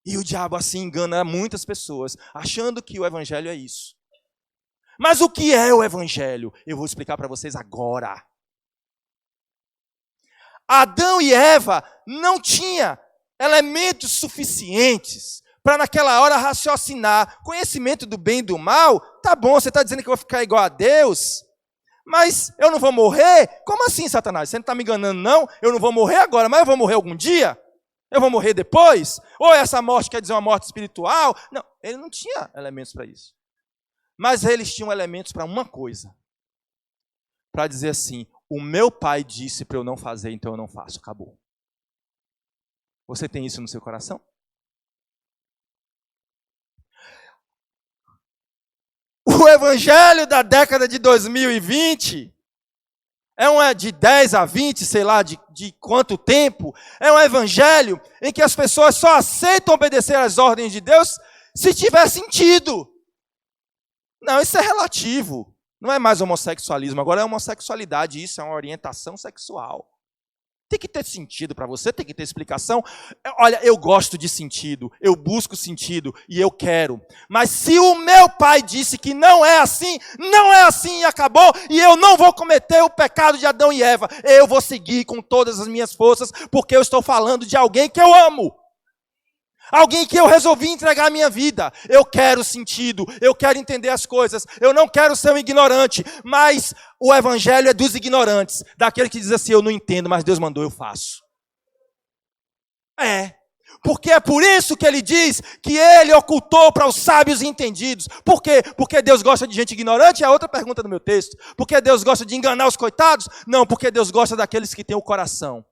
E o diabo assim engana muitas pessoas, achando que o evangelho é isso. Mas o que é o evangelho? Eu vou explicar para vocês agora. Adão e Eva não tinham elementos suficientes para naquela hora raciocinar. Conhecimento do bem e do mal, tá bom, você está dizendo que eu vou ficar igual a Deus? Mas eu não vou morrer? Como assim, Satanás? Você não está me enganando, não? Eu não vou morrer agora, mas eu vou morrer algum dia? Eu vou morrer depois? Ou essa morte quer dizer uma morte espiritual? Não, ele não tinha elementos para isso. Mas eles tinham elementos para uma coisa. Para dizer assim: o meu pai disse para eu não fazer, então eu não faço. Acabou. Você tem isso no seu coração? O evangelho da década de 2020 de 10 a 20, sei lá de quanto tempo, é um evangelho em que as pessoas só aceitam obedecer às ordens de Deus se tiver sentido. Não, isso é relativo. Não é mais homossexualismo, agora é homossexualidade, isso é uma orientação sexual. Tem que ter sentido para você, tem que ter explicação. Olha, eu gosto de sentido, eu busco sentido e eu quero. Mas se o meu pai disse que não é assim e acabou, e eu não vou cometer o pecado de Adão e Eva, eu vou seguir com todas as minhas forças, porque eu estou falando de alguém que eu amo. Alguém que eu resolvi entregar a minha vida. Eu quero sentido, eu quero entender as coisas, eu não quero ser um ignorante, mas o evangelho é dos ignorantes, daquele que diz assim, eu não entendo, mas Deus mandou, eu faço. Porque é por isso que ele diz que ele ocultou para os sábios e entendidos. Por quê? Porque Deus gosta de gente ignorante? É a outra pergunta do meu texto. Porque Deus gosta de enganar os coitados? Não, porque Deus gosta daqueles que têm o coração.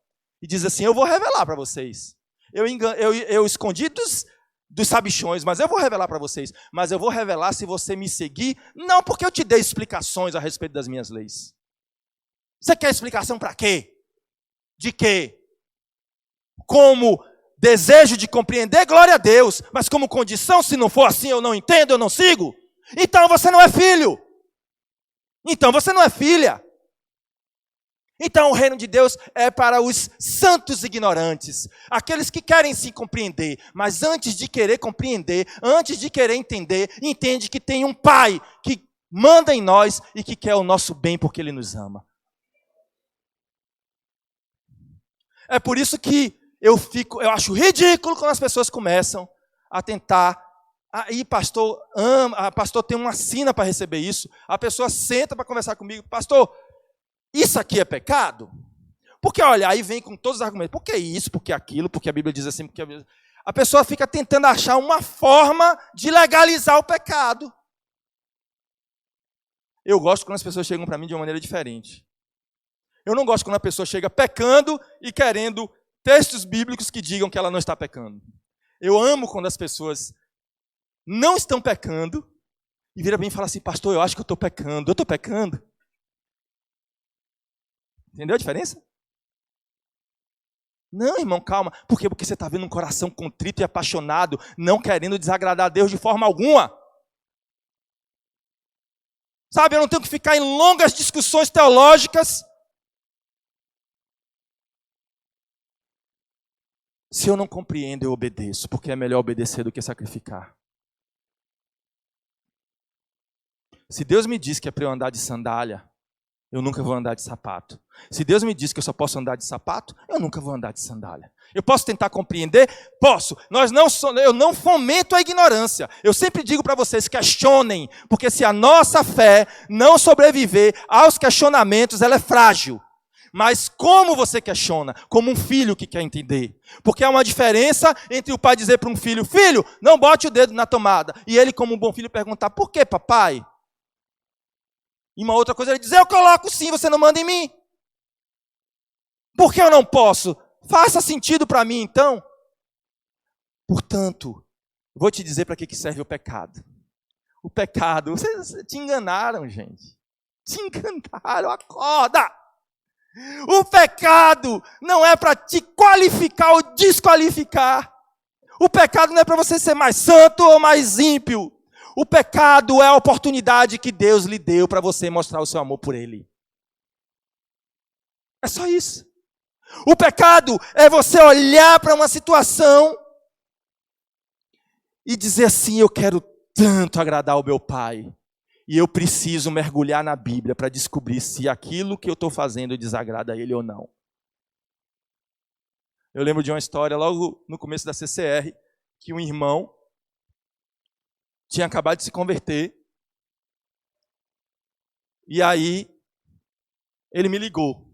E diz assim, eu vou revelar para vocês. Eu escondi dos sabichões, mas eu vou revelar para vocês. Mas eu vou revelar se você me seguir, não porque eu te dei explicações a respeito das minhas leis. Você quer explicação para quê? De quê? Como desejo de compreender, glória a Deus. Mas como condição, se não for assim, eu não entendo, eu não sigo. Então você não é filho. Então você não é filha. Então o reino de Deus é para os santos ignorantes, aqueles que querem se compreender, mas antes de querer compreender, antes de querer entender, entende que tem um Pai que manda em nós e que quer o nosso bem porque Ele nos ama. É por isso que eu acho ridículo quando as pessoas começam a tentar, aí pastor tem uma sina para receber isso, a pessoa senta para conversar comigo, pastor, isso aqui é pecado? Porque, olha, aí vem com todos os argumentos. Por que isso, por que aquilo, porque a Bíblia diz assim, porque a pessoa fica tentando achar uma forma de legalizar o pecado. Eu gosto quando as pessoas chegam para mim de uma maneira diferente. Eu não gosto quando a pessoa chega pecando e querendo textos bíblicos que digam que ela não está pecando. Eu amo quando as pessoas não estão pecando e viram para mim e falam assim, pastor, eu acho que eu estou pecando. Eu estou pecando? Entendeu a diferença? Não, irmão, calma. Por quê? Porque você está vendo um coração contrito e apaixonado, não querendo desagradar a Deus de forma alguma. Sabe, eu não tenho que ficar em longas discussões teológicas. Se eu não compreendo, eu obedeço, porque é melhor obedecer do que sacrificar. Se Deus me diz que é para eu andar de sandália, eu nunca vou andar de sapato. Se Deus me diz que eu só posso andar de sapato, eu nunca vou andar de sandália. Eu posso tentar compreender? Posso. Eu não fomento a ignorância. Eu sempre digo para vocês, questionem, porque se a nossa fé não sobreviver aos questionamentos, ela é frágil. Mas como você questiona? Como um filho que quer entender. Porque há uma diferença entre o pai dizer para um filho, filho, não bote o dedo na tomada. E ele, como um bom filho, perguntar, por que, papai? E uma outra coisa, ele diz, eu coloco sim, você não manda em mim. Por que eu não posso? Faça sentido para mim, então. Portanto, vou te dizer para que serve o pecado. O pecado, vocês te enganaram, gente. Te enganaram, acorda. O pecado não é para te qualificar ou desqualificar. O pecado não é para você ser mais santo ou mais ímpio. O pecado é a oportunidade que Deus lhe deu para você mostrar o seu amor por Ele. É só isso. O pecado é você olhar para uma situação e dizer assim, eu quero tanto agradar o meu Pai. E eu preciso mergulhar na Bíblia para descobrir se aquilo que eu estou fazendo desagrada a Ele ou não. Eu lembro de uma história logo no começo da CCR, que um irmão tinha acabado de se converter. E aí, ele me ligou.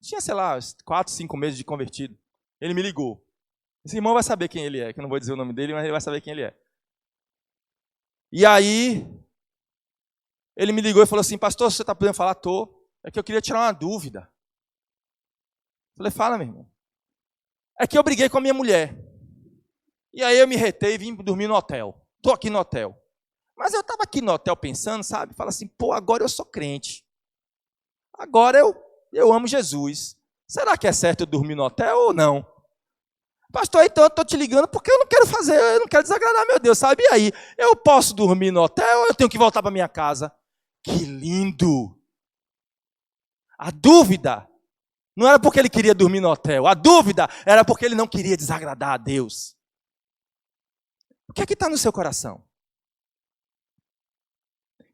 Tinha, sei lá, 4, 5 meses de convertido. Ele me ligou. Esse irmão vai saber quem ele é, que eu não vou dizer o nome dele, mas ele vai saber quem ele é. E aí, ele me ligou e falou assim, pastor, você está podendo falar? Tô. É que eu queria tirar uma dúvida. Falei, fala, meu irmão. É que eu briguei com a minha mulher. E aí eu me retei e vim dormir no hotel. Estou aqui no hotel. Mas eu estava aqui no hotel pensando, sabe? Fala assim, pô, agora eu sou crente. Agora eu amo Jesus. Será que é certo eu dormir no hotel ou não? Pastor, então eu estou te ligando porque eu não quero desagradar meu Deus, sabe? E aí, eu posso dormir no hotel ou eu tenho que voltar para minha casa? Que lindo! A dúvida não era porque ele queria dormir no hotel. A dúvida era porque ele não queria desagradar a Deus. O que é que está no seu coração?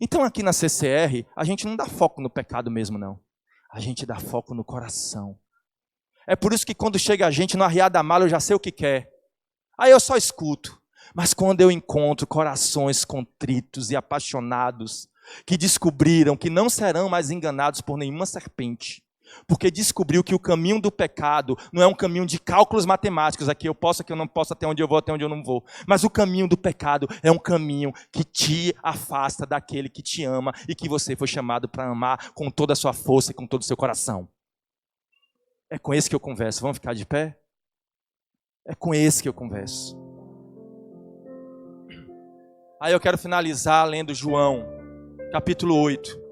Então aqui na CCR, a gente não dá foco no pecado mesmo, não. A gente dá foco no coração. É por isso que quando chega a gente no arriar da mala, eu já sei o que quer. Aí eu só escuto. Mas quando eu encontro corações contritos e apaixonados, que descobriram que não serão mais enganados por nenhuma serpente, porque descobriu que o caminho do pecado não é um caminho de cálculos matemáticos, aqui eu posso, aqui eu não posso, até onde eu vou, até onde eu não vou. Mas o caminho do pecado é um caminho que te afasta daquele que te ama e que você foi chamado para amar com toda a sua força e com todo o seu coração. É com esse que eu converso. Vamos ficar de pé? É com esse que eu converso. Aí eu quero finalizar lendo João, capítulo 8.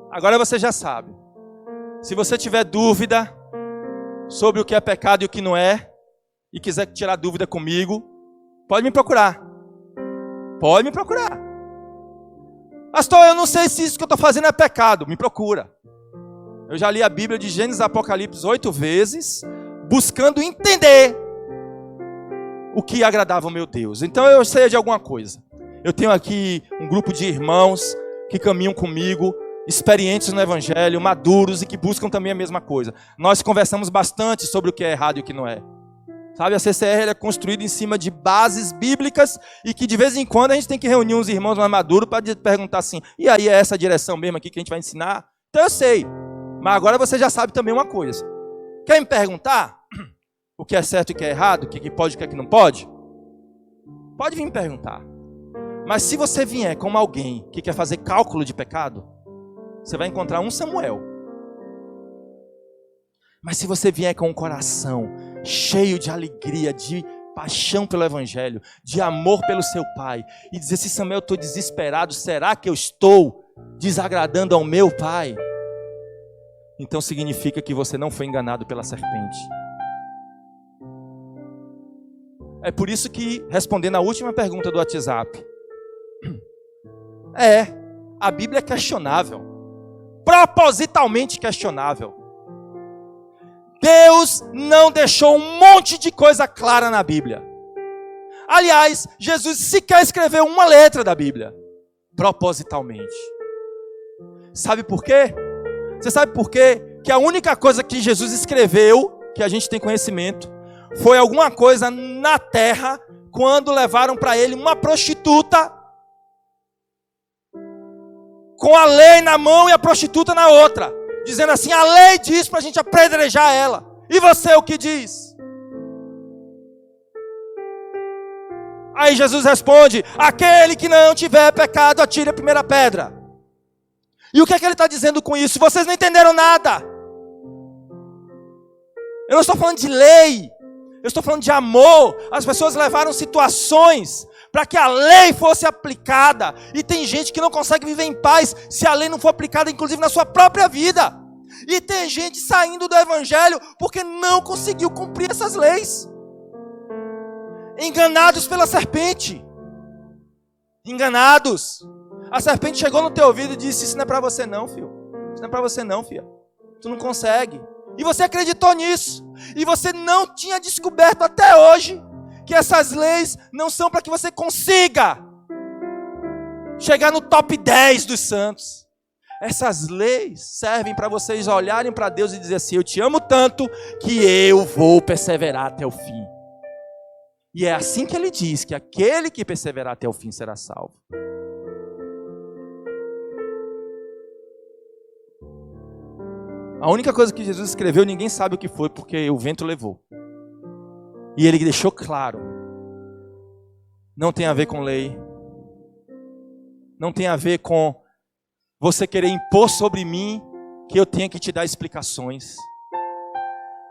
Agora você já sabe. Se você tiver dúvida sobre o que é pecado e o que não é, e quiser tirar dúvida comigo, pode me procurar. Pode me procurar. Pastor, eu não sei se isso que eu estou fazendo é pecado. Me procura. Eu já li a Bíblia de Gênesis e Apocalipse 8 vezes, buscando entender o que agradava ao meu Deus. Então eu sei de alguma coisa. Eu tenho aqui um grupo de irmãos que caminham comigo, experientes no Evangelho, maduros e que buscam também a mesma coisa. Nós conversamos bastante sobre o que é errado e o que não é. Sabe, a CCR é construída em cima de bases bíblicas e que de vez em quando a gente tem que reunir uns irmãos mais maduros para perguntar assim, e aí é essa direção mesmo aqui que a gente vai ensinar? Então eu sei, mas agora você já sabe também uma coisa. Quer me perguntar o que é certo e o que é errado, o que pode e o que não pode? Pode vir me perguntar. Mas se você vier como alguém que quer fazer cálculo de pecado, você vai encontrar um Samuel. Mas se você vier com um coração cheio de alegria, de paixão pelo Evangelho, de amor pelo seu Pai, e dizer assim, Samuel, eu estou desesperado, será que eu estou desagradando ao meu Pai? Então significa que você não foi enganado pela serpente. É por isso que, respondendo a última pergunta do WhatsApp, a Bíblia é questionável, propositalmente questionável. Deus não deixou um monte de coisa clara na Bíblia. Aliás, Jesus sequer escreveu uma letra da Bíblia, propositalmente. Sabe por quê? Você sabe por quê? Que a única coisa que Jesus escreveu, que a gente tem conhecimento, foi alguma coisa na terra, quando levaram para ele uma prostituta, com a lei na mão e a prostituta na outra, dizendo assim, a lei diz para a gente apedrejar ela. E você o que diz? Aí Jesus responde, aquele que não tiver pecado, atire a primeira pedra. E o que é que ele está dizendo com isso? Vocês não entenderam nada. Eu não estou falando de lei, eu estou falando de amor. As pessoas levaram situações para que a lei fosse aplicada. E tem gente que não consegue viver em paz se a lei não for aplicada, inclusive na sua própria vida. E tem gente saindo do Evangelho porque não conseguiu cumprir essas leis. Enganados pela serpente. Enganados. A serpente chegou no teu ouvido e disse, isso não é para você não, filho. Isso não é para você não, filha. Tu não consegue. E você acreditou nisso. E você não tinha descoberto até hoje que essas leis não são para que você consiga chegar no top 10 dos santos. Essas leis servem para vocês olharem para Deus e dizer assim, eu te amo tanto que eu vou perseverar até o fim. E é assim que ele diz, que aquele que perseverar até o fim será salvo. A única coisa que Jesus escreveu, ninguém sabe o que foi, porque o vento levou. E ele deixou claro, não tem a ver com lei, não tem a ver com você querer impor sobre mim que eu tenha que te dar explicações.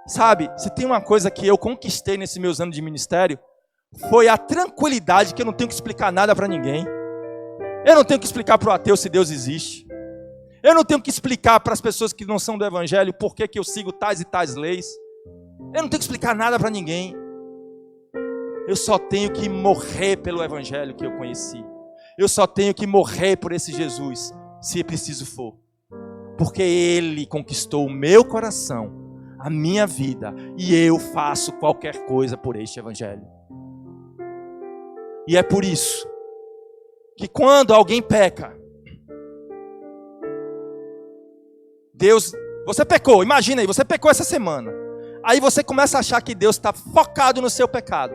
Sabe, se tem uma coisa que eu conquistei nesses meus anos de ministério, foi a tranquilidade que eu não tenho que explicar nada para ninguém. Eu não tenho que explicar para o ateu se Deus existe. Eu não tenho que explicar para as pessoas que não são do Evangelho por que eu sigo tais e tais leis. Eu não tenho que explicar nada para ninguém. Eu só tenho que morrer pelo Evangelho que eu conheci. Eu só tenho que morrer por esse Jesus, se preciso for. Porque Ele conquistou o meu coração, a minha vida, e eu faço qualquer coisa por este Evangelho. E é por isso que quando alguém peca, Deus, você pecou, imagina aí, você pecou essa semana. Aí você começa a achar que Deus está focado no seu pecado.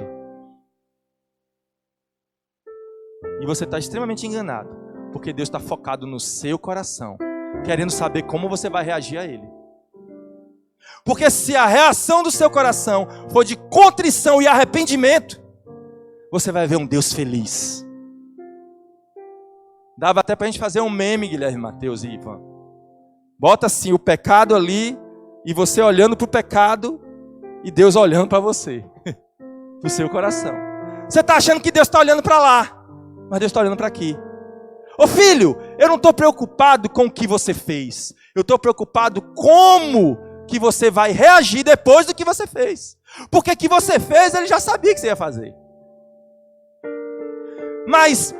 E você está extremamente enganado, porque Deus está focado no seu coração, querendo saber como você vai reagir a Ele. Porque se a reação do seu coração for de contrição e arrependimento, você vai ver um Deus feliz. Dava até para a gente fazer um meme, Guilherme, Mateus e Ivan. Bota assim o pecado ali, e você olhando para o pecado, e Deus olhando para você, para o seu coração. Você está achando que Deus está olhando para lá, mas Deus está olhando para aqui. Ô filho, eu não estou preocupado com o que você fez. Eu estou preocupado como que você vai reagir depois do que você fez. Porque o que você fez, ele já sabia que você ia fazer. Mas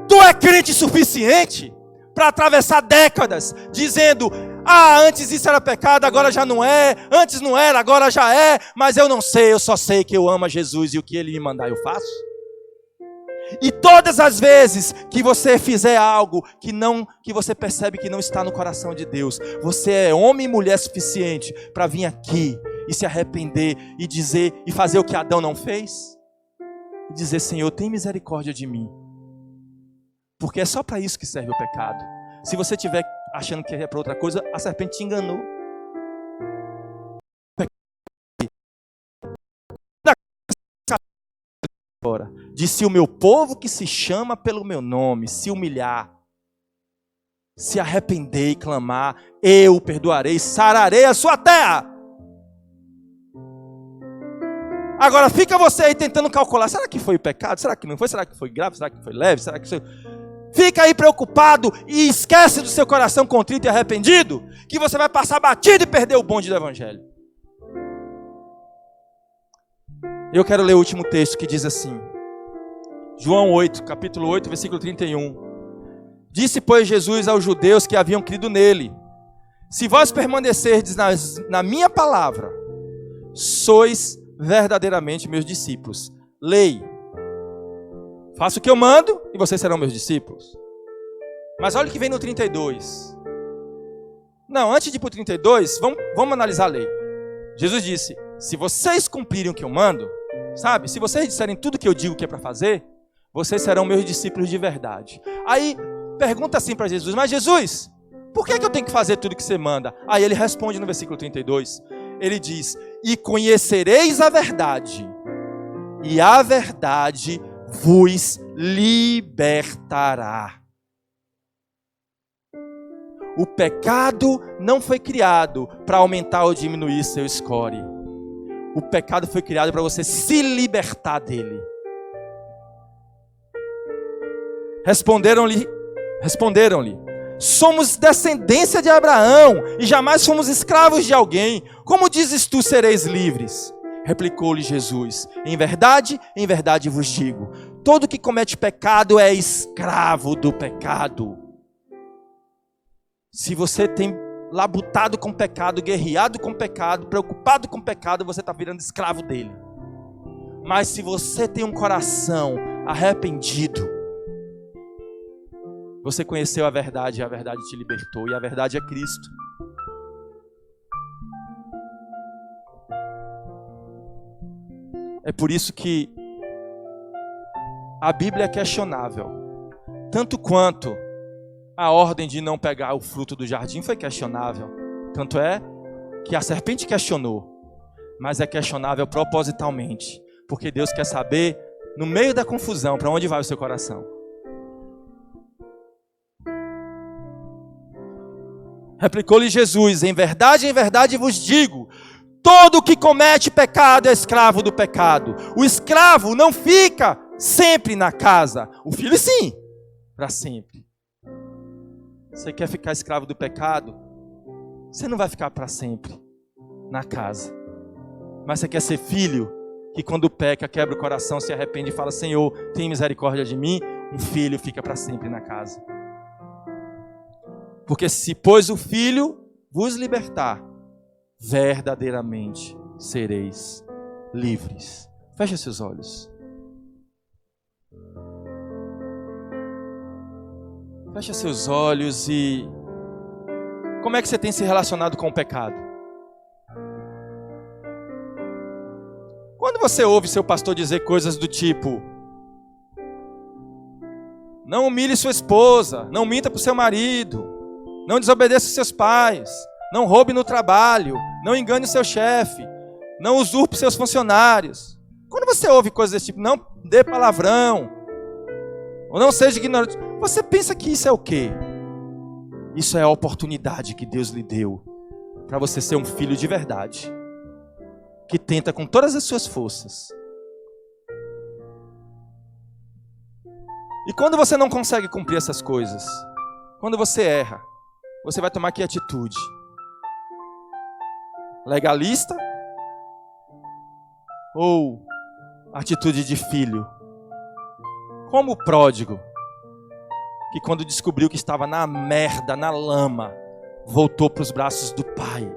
tu é crente suficiente para atravessar décadas dizendo: ah, antes isso era pecado, agora já não é. Antes não era, agora já é. Mas eu não sei, eu só sei que eu amo a Jesus e o que Ele me mandar eu faço. E todas as vezes que você fizer algo que você percebe que não está no coração de Deus, você é homem e mulher suficiente para vir aqui e se arrepender e dizer e fazer o que Adão não fez? E dizer: Senhor, tem misericórdia de mim. Porque é só para isso que serve o pecado. Se você estiver achando que é para outra coisa, a serpente te enganou. Disse: o meu povo que se chama pelo meu nome, se humilhar, se arrepender e clamar, eu o perdoarei, sararei a sua terra. Agora fica você aí tentando calcular: será que foi pecado? Será que não foi? Será que foi grave? Será que foi leve? Será que foi... Fica aí preocupado e esquece do seu coração contrito e arrependido, que você vai passar batido e perder o bonde do Evangelho. Eu quero ler o último texto que diz assim, João 8, capítulo 8, versículo 31. Disse, pois, Jesus aos judeus que haviam crido nele: se vós permanecerdes na minha palavra, sois verdadeiramente meus discípulos. Lei. Faça o que eu mando e vocês serão meus discípulos. Mas olha o que vem no 32. Não, antes de ir para o 32, vamos analisar a lei. Jesus disse: se vocês cumprirem o que eu mando, sabe? Se vocês disserem tudo que eu digo que é para fazer, vocês serão meus discípulos de verdade. Aí pergunta assim para Jesus: mas Jesus, por que eu tenho que fazer tudo que você manda? Aí ele responde no versículo 32. Ele diz: e conhecereis a verdade, e a verdade vos libertará. O pecado não foi criado para aumentar ou diminuir seu score. O pecado foi criado para você se libertar dele. Responderam-lhe: somos descendência de Abraão e jamais fomos escravos de alguém. Como dizes tu, sereis livres? Replicou-lhe Jesus: em verdade vos digo, todo que comete pecado é escravo do pecado. Se você tem labutado com pecado, guerreado com pecado, preocupado com pecado, você está virando escravo dele. Mas se você tem um coração arrependido, você conheceu a verdade e a verdade te libertou, e a verdade é Cristo. É por isso que a Bíblia é questionável, tanto quanto a ordem de não pegar o fruto do jardim foi questionável. Tanto é que a serpente questionou, mas é questionável propositalmente, porque Deus quer saber, no meio da confusão, para onde vai o seu coração. Replicou-lhe Jesus: em verdade vos digo, todo que comete pecado é escravo do pecado. O escravo não fica sempre na casa. O filho sim, para sempre. Você quer ficar escravo do pecado? Você não vai ficar para sempre na casa. Mas você quer ser filho, que quando peca, quebra o coração, se arrepende e fala: Senhor, tem misericórdia de mim. Um filho fica para sempre na casa. Porque se pois o filho vos libertar, verdadeiramente sereis livres. Feche seus olhos. Feche seus olhos e... como é que você tem se relacionado com o pecado? Quando você ouve seu pastor dizer coisas do tipo: não humilhe sua esposa, não minta para o seu marido, não desobedeça os seus pais, não roube no trabalho, não engane o seu chefe, não usurpe seus funcionários. Quando você ouve coisas desse tipo, não dê palavrão, ou não seja ignorante, você pensa que isso é o quê? Isso é a oportunidade que Deus lhe deu para você ser um filho de verdade, que tenta com todas as suas forças. E quando você não consegue cumprir essas coisas, quando você erra, você vai tomar que atitude? Legalista? Ou atitude de filho? Como o pródigo, que quando descobriu que estava na merda, na lama, voltou para os braços do pai.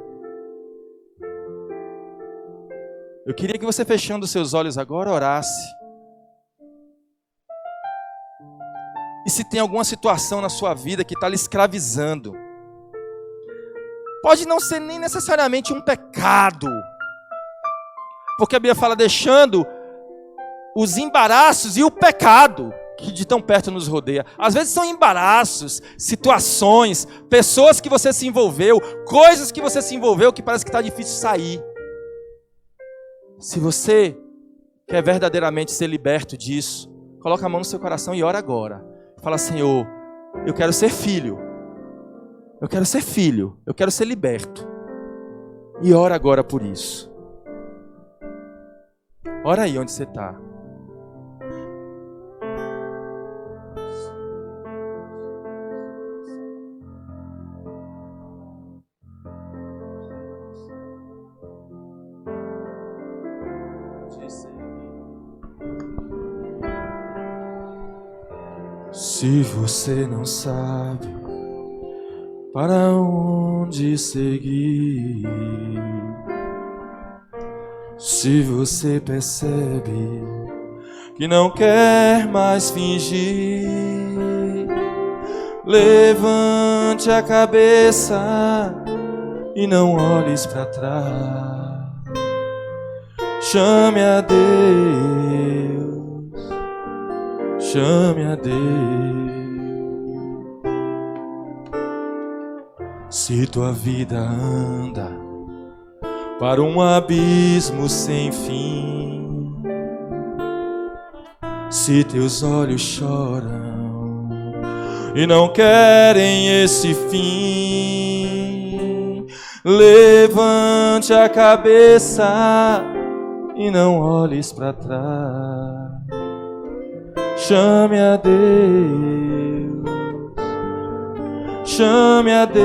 Eu queria que você, fechando seus olhos agora, orasse. E se tem alguma situação na sua vida que está lhe escravizando, pode não ser nem necessariamente um pecado, porque a Bíblia fala deixando os embaraços e o pecado que de tão perto nos rodeia. Às vezes são embaraços, situações, pessoas que você se envolveu, coisas que você se envolveu que parece que está difícil sair. Se você quer verdadeiramente ser liberto disso, coloca a mão no seu coração e ora agora. Fala: Senhor, eu quero ser filho. Eu quero ser filho. Eu quero ser liberto. E ora agora por isso. Ora aí onde você está. Se você não sabe para onde seguir, se você percebe que não quer mais fingir, levante a cabeça e não olhes para trás. Chame a Deus, chame a Deus. Se tua vida anda para um abismo sem fim, se teus olhos choram e não querem esse fim, levante a cabeça e não olhes para trás. Chame a Deus, chame a Deus,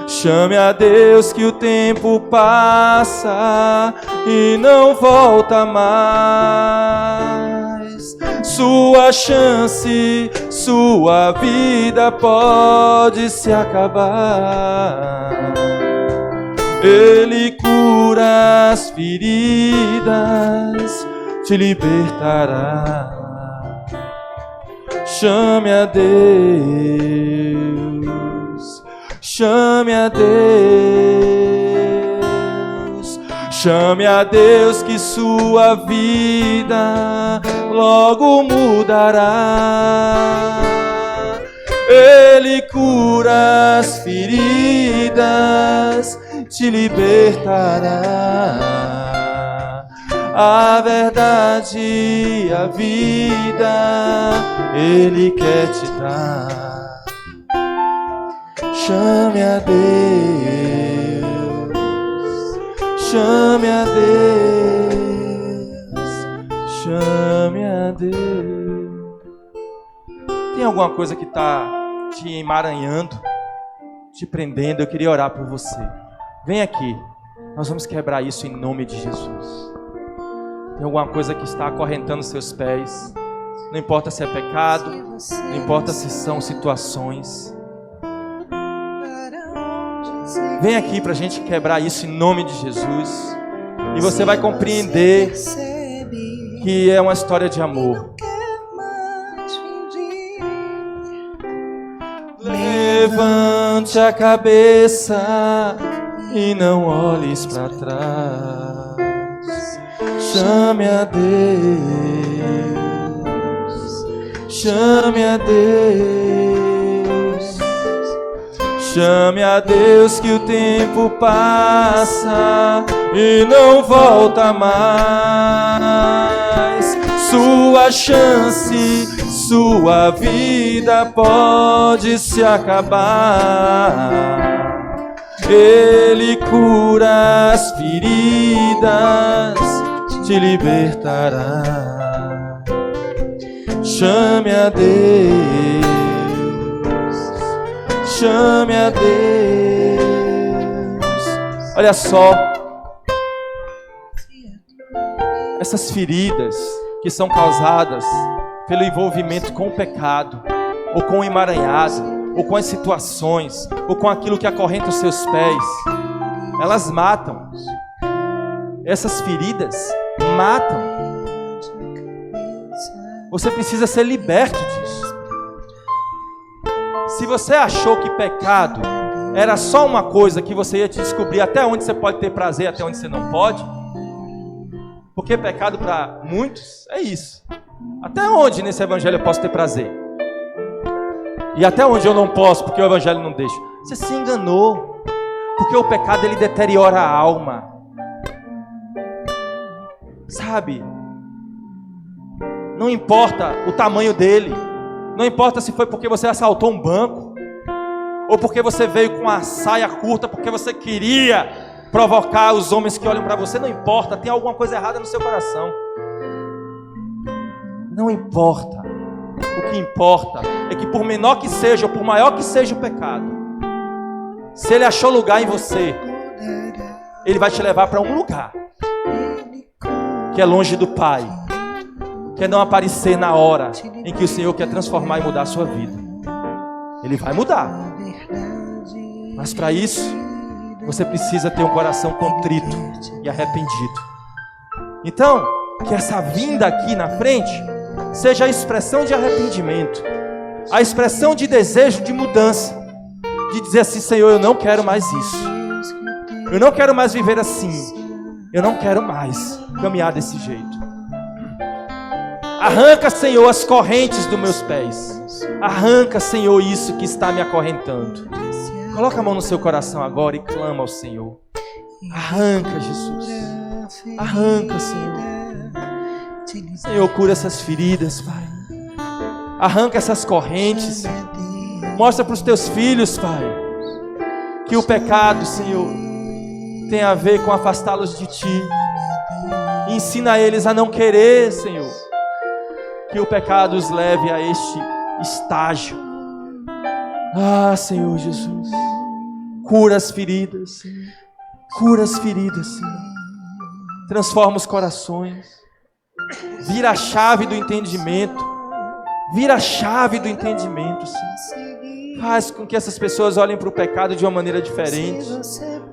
chame a Deus que o tempo passa e não volta mais. Sua chance, sua vida pode se acabar. Ele cura as feridas, te libertará. Chame a Deus, chame a Deus, chame a Deus que sua vida logo mudará. Ele cura as feridas, te libertará. A verdade e a vida Ele quer te dar. Chame a Deus, chame a Deus, chame a Deus. Tem alguma coisa que está te emaranhando, te prendendo? Eu queria orar por você. Vem aqui, nós vamos quebrar isso em nome de Jesus. Tem alguma coisa que está acorrentando seus pés? Não importa se é pecado, não importa se são situações. Vem aqui para a gente quebrar isso em nome de Jesus. E você vai compreender que é uma história de amor. Levante a cabeça e não olhes para trás. Chame a Deus, chame a Deus, chame a Deus que o tempo passa e não volta mais. Sua chance, sua vida pode se acabar. Ele cura as feridas, te libertará. Chame a Deus, chame a Deus. Olha só, essas feridas que são causadas pelo envolvimento com o pecado, ou com o emaranhado, ou com as situações, ou com aquilo que acorrenta os seus pés, elas matam. Essas feridas matam. Você precisa ser liberto disso. Se você achou que pecado era só uma coisa que você ia te descobrir até onde você pode ter prazer, até onde você não pode, porque pecado para muitos é isso. Até onde nesse evangelho eu posso ter prazer? E até onde eu não posso, porque o evangelho não deixa? Você se enganou. Porque o pecado, ele deteriora a alma. Sabe? Não importa o tamanho dele. Não importa se foi porque você assaltou um banco, ou porque você veio com a saia curta, porque você queria provocar os homens que olham para você. Não importa, tem alguma coisa errada no seu coração. Não importa. O que importa é que por menor que seja, ou por maior que seja o pecado, se ele achou lugar em você, ele vai te levar para um lugar que é longe do Pai, que é não aparecer na hora em que o Senhor quer transformar e mudar a sua vida. Ele vai mudar, mas para isso você precisa ter um coração contrito e arrependido. Então, que essa vinda aqui na frente seja a expressão de arrependimento, a expressão de desejo de mudança, de dizer assim: Senhor, eu não quero mais isso, eu não quero mais viver assim, eu não quero mais caminhar desse jeito. Arranca, Senhor, as correntes dos meus pés. Arranca, Senhor, isso que está me acorrentando. Coloca a mão no seu coração agora e clama ao Senhor. Arranca, Jesus. Arranca, Senhor. Senhor, cura essas feridas, Pai. Arranca essas correntes. Mostra para os teus filhos, Pai, que o pecado, Senhor, tem a ver com afastá-los de Ti. Ensina eles a não querer, Senhor, que o pecado os leve a este estágio. Ah, Senhor Jesus, cura as feridas, Senhor. Cura as feridas, Senhor. Transforma os corações. Vira a chave do entendimento. Vira a chave do entendimento, Senhor. Faz com que essas pessoas olhem para o pecado de uma maneira diferente.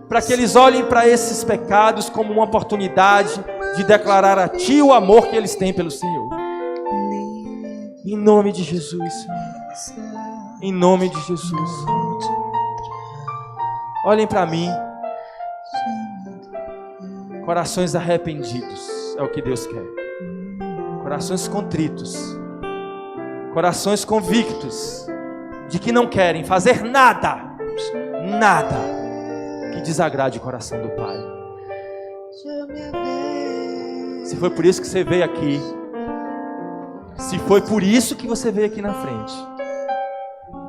Para que eles olhem para esses pecados como uma oportunidade de declarar a Ti o amor que eles têm pelo Senhor. Em nome de Jesus, Senhor. Em nome de Jesus. Olhem para mim. Corações arrependidos é o que Deus quer. Corações contritos. Corações convictos de que não querem fazer nada que desagrade o coração do Pai. Se foi por isso que você veio aqui, se foi por isso que você veio aqui na frente,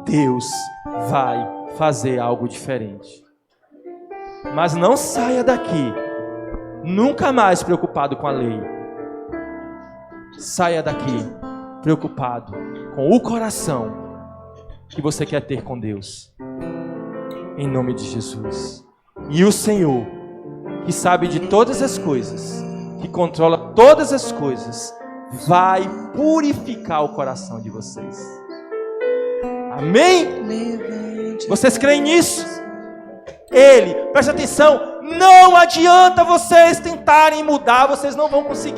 Deus vai fazer algo diferente. Mas não saia daqui nunca mais preocupado com a lei. Saia daqui preocupado com o coração que você quer ter com Deus. Em nome de Jesus. E o Senhor, que sabe de todas as coisas, que controla todas as coisas, vai purificar o coração de vocês. Amém? Vocês creem nisso? Ele, presta atenção, não adianta vocês tentarem mudar, vocês não vão conseguir.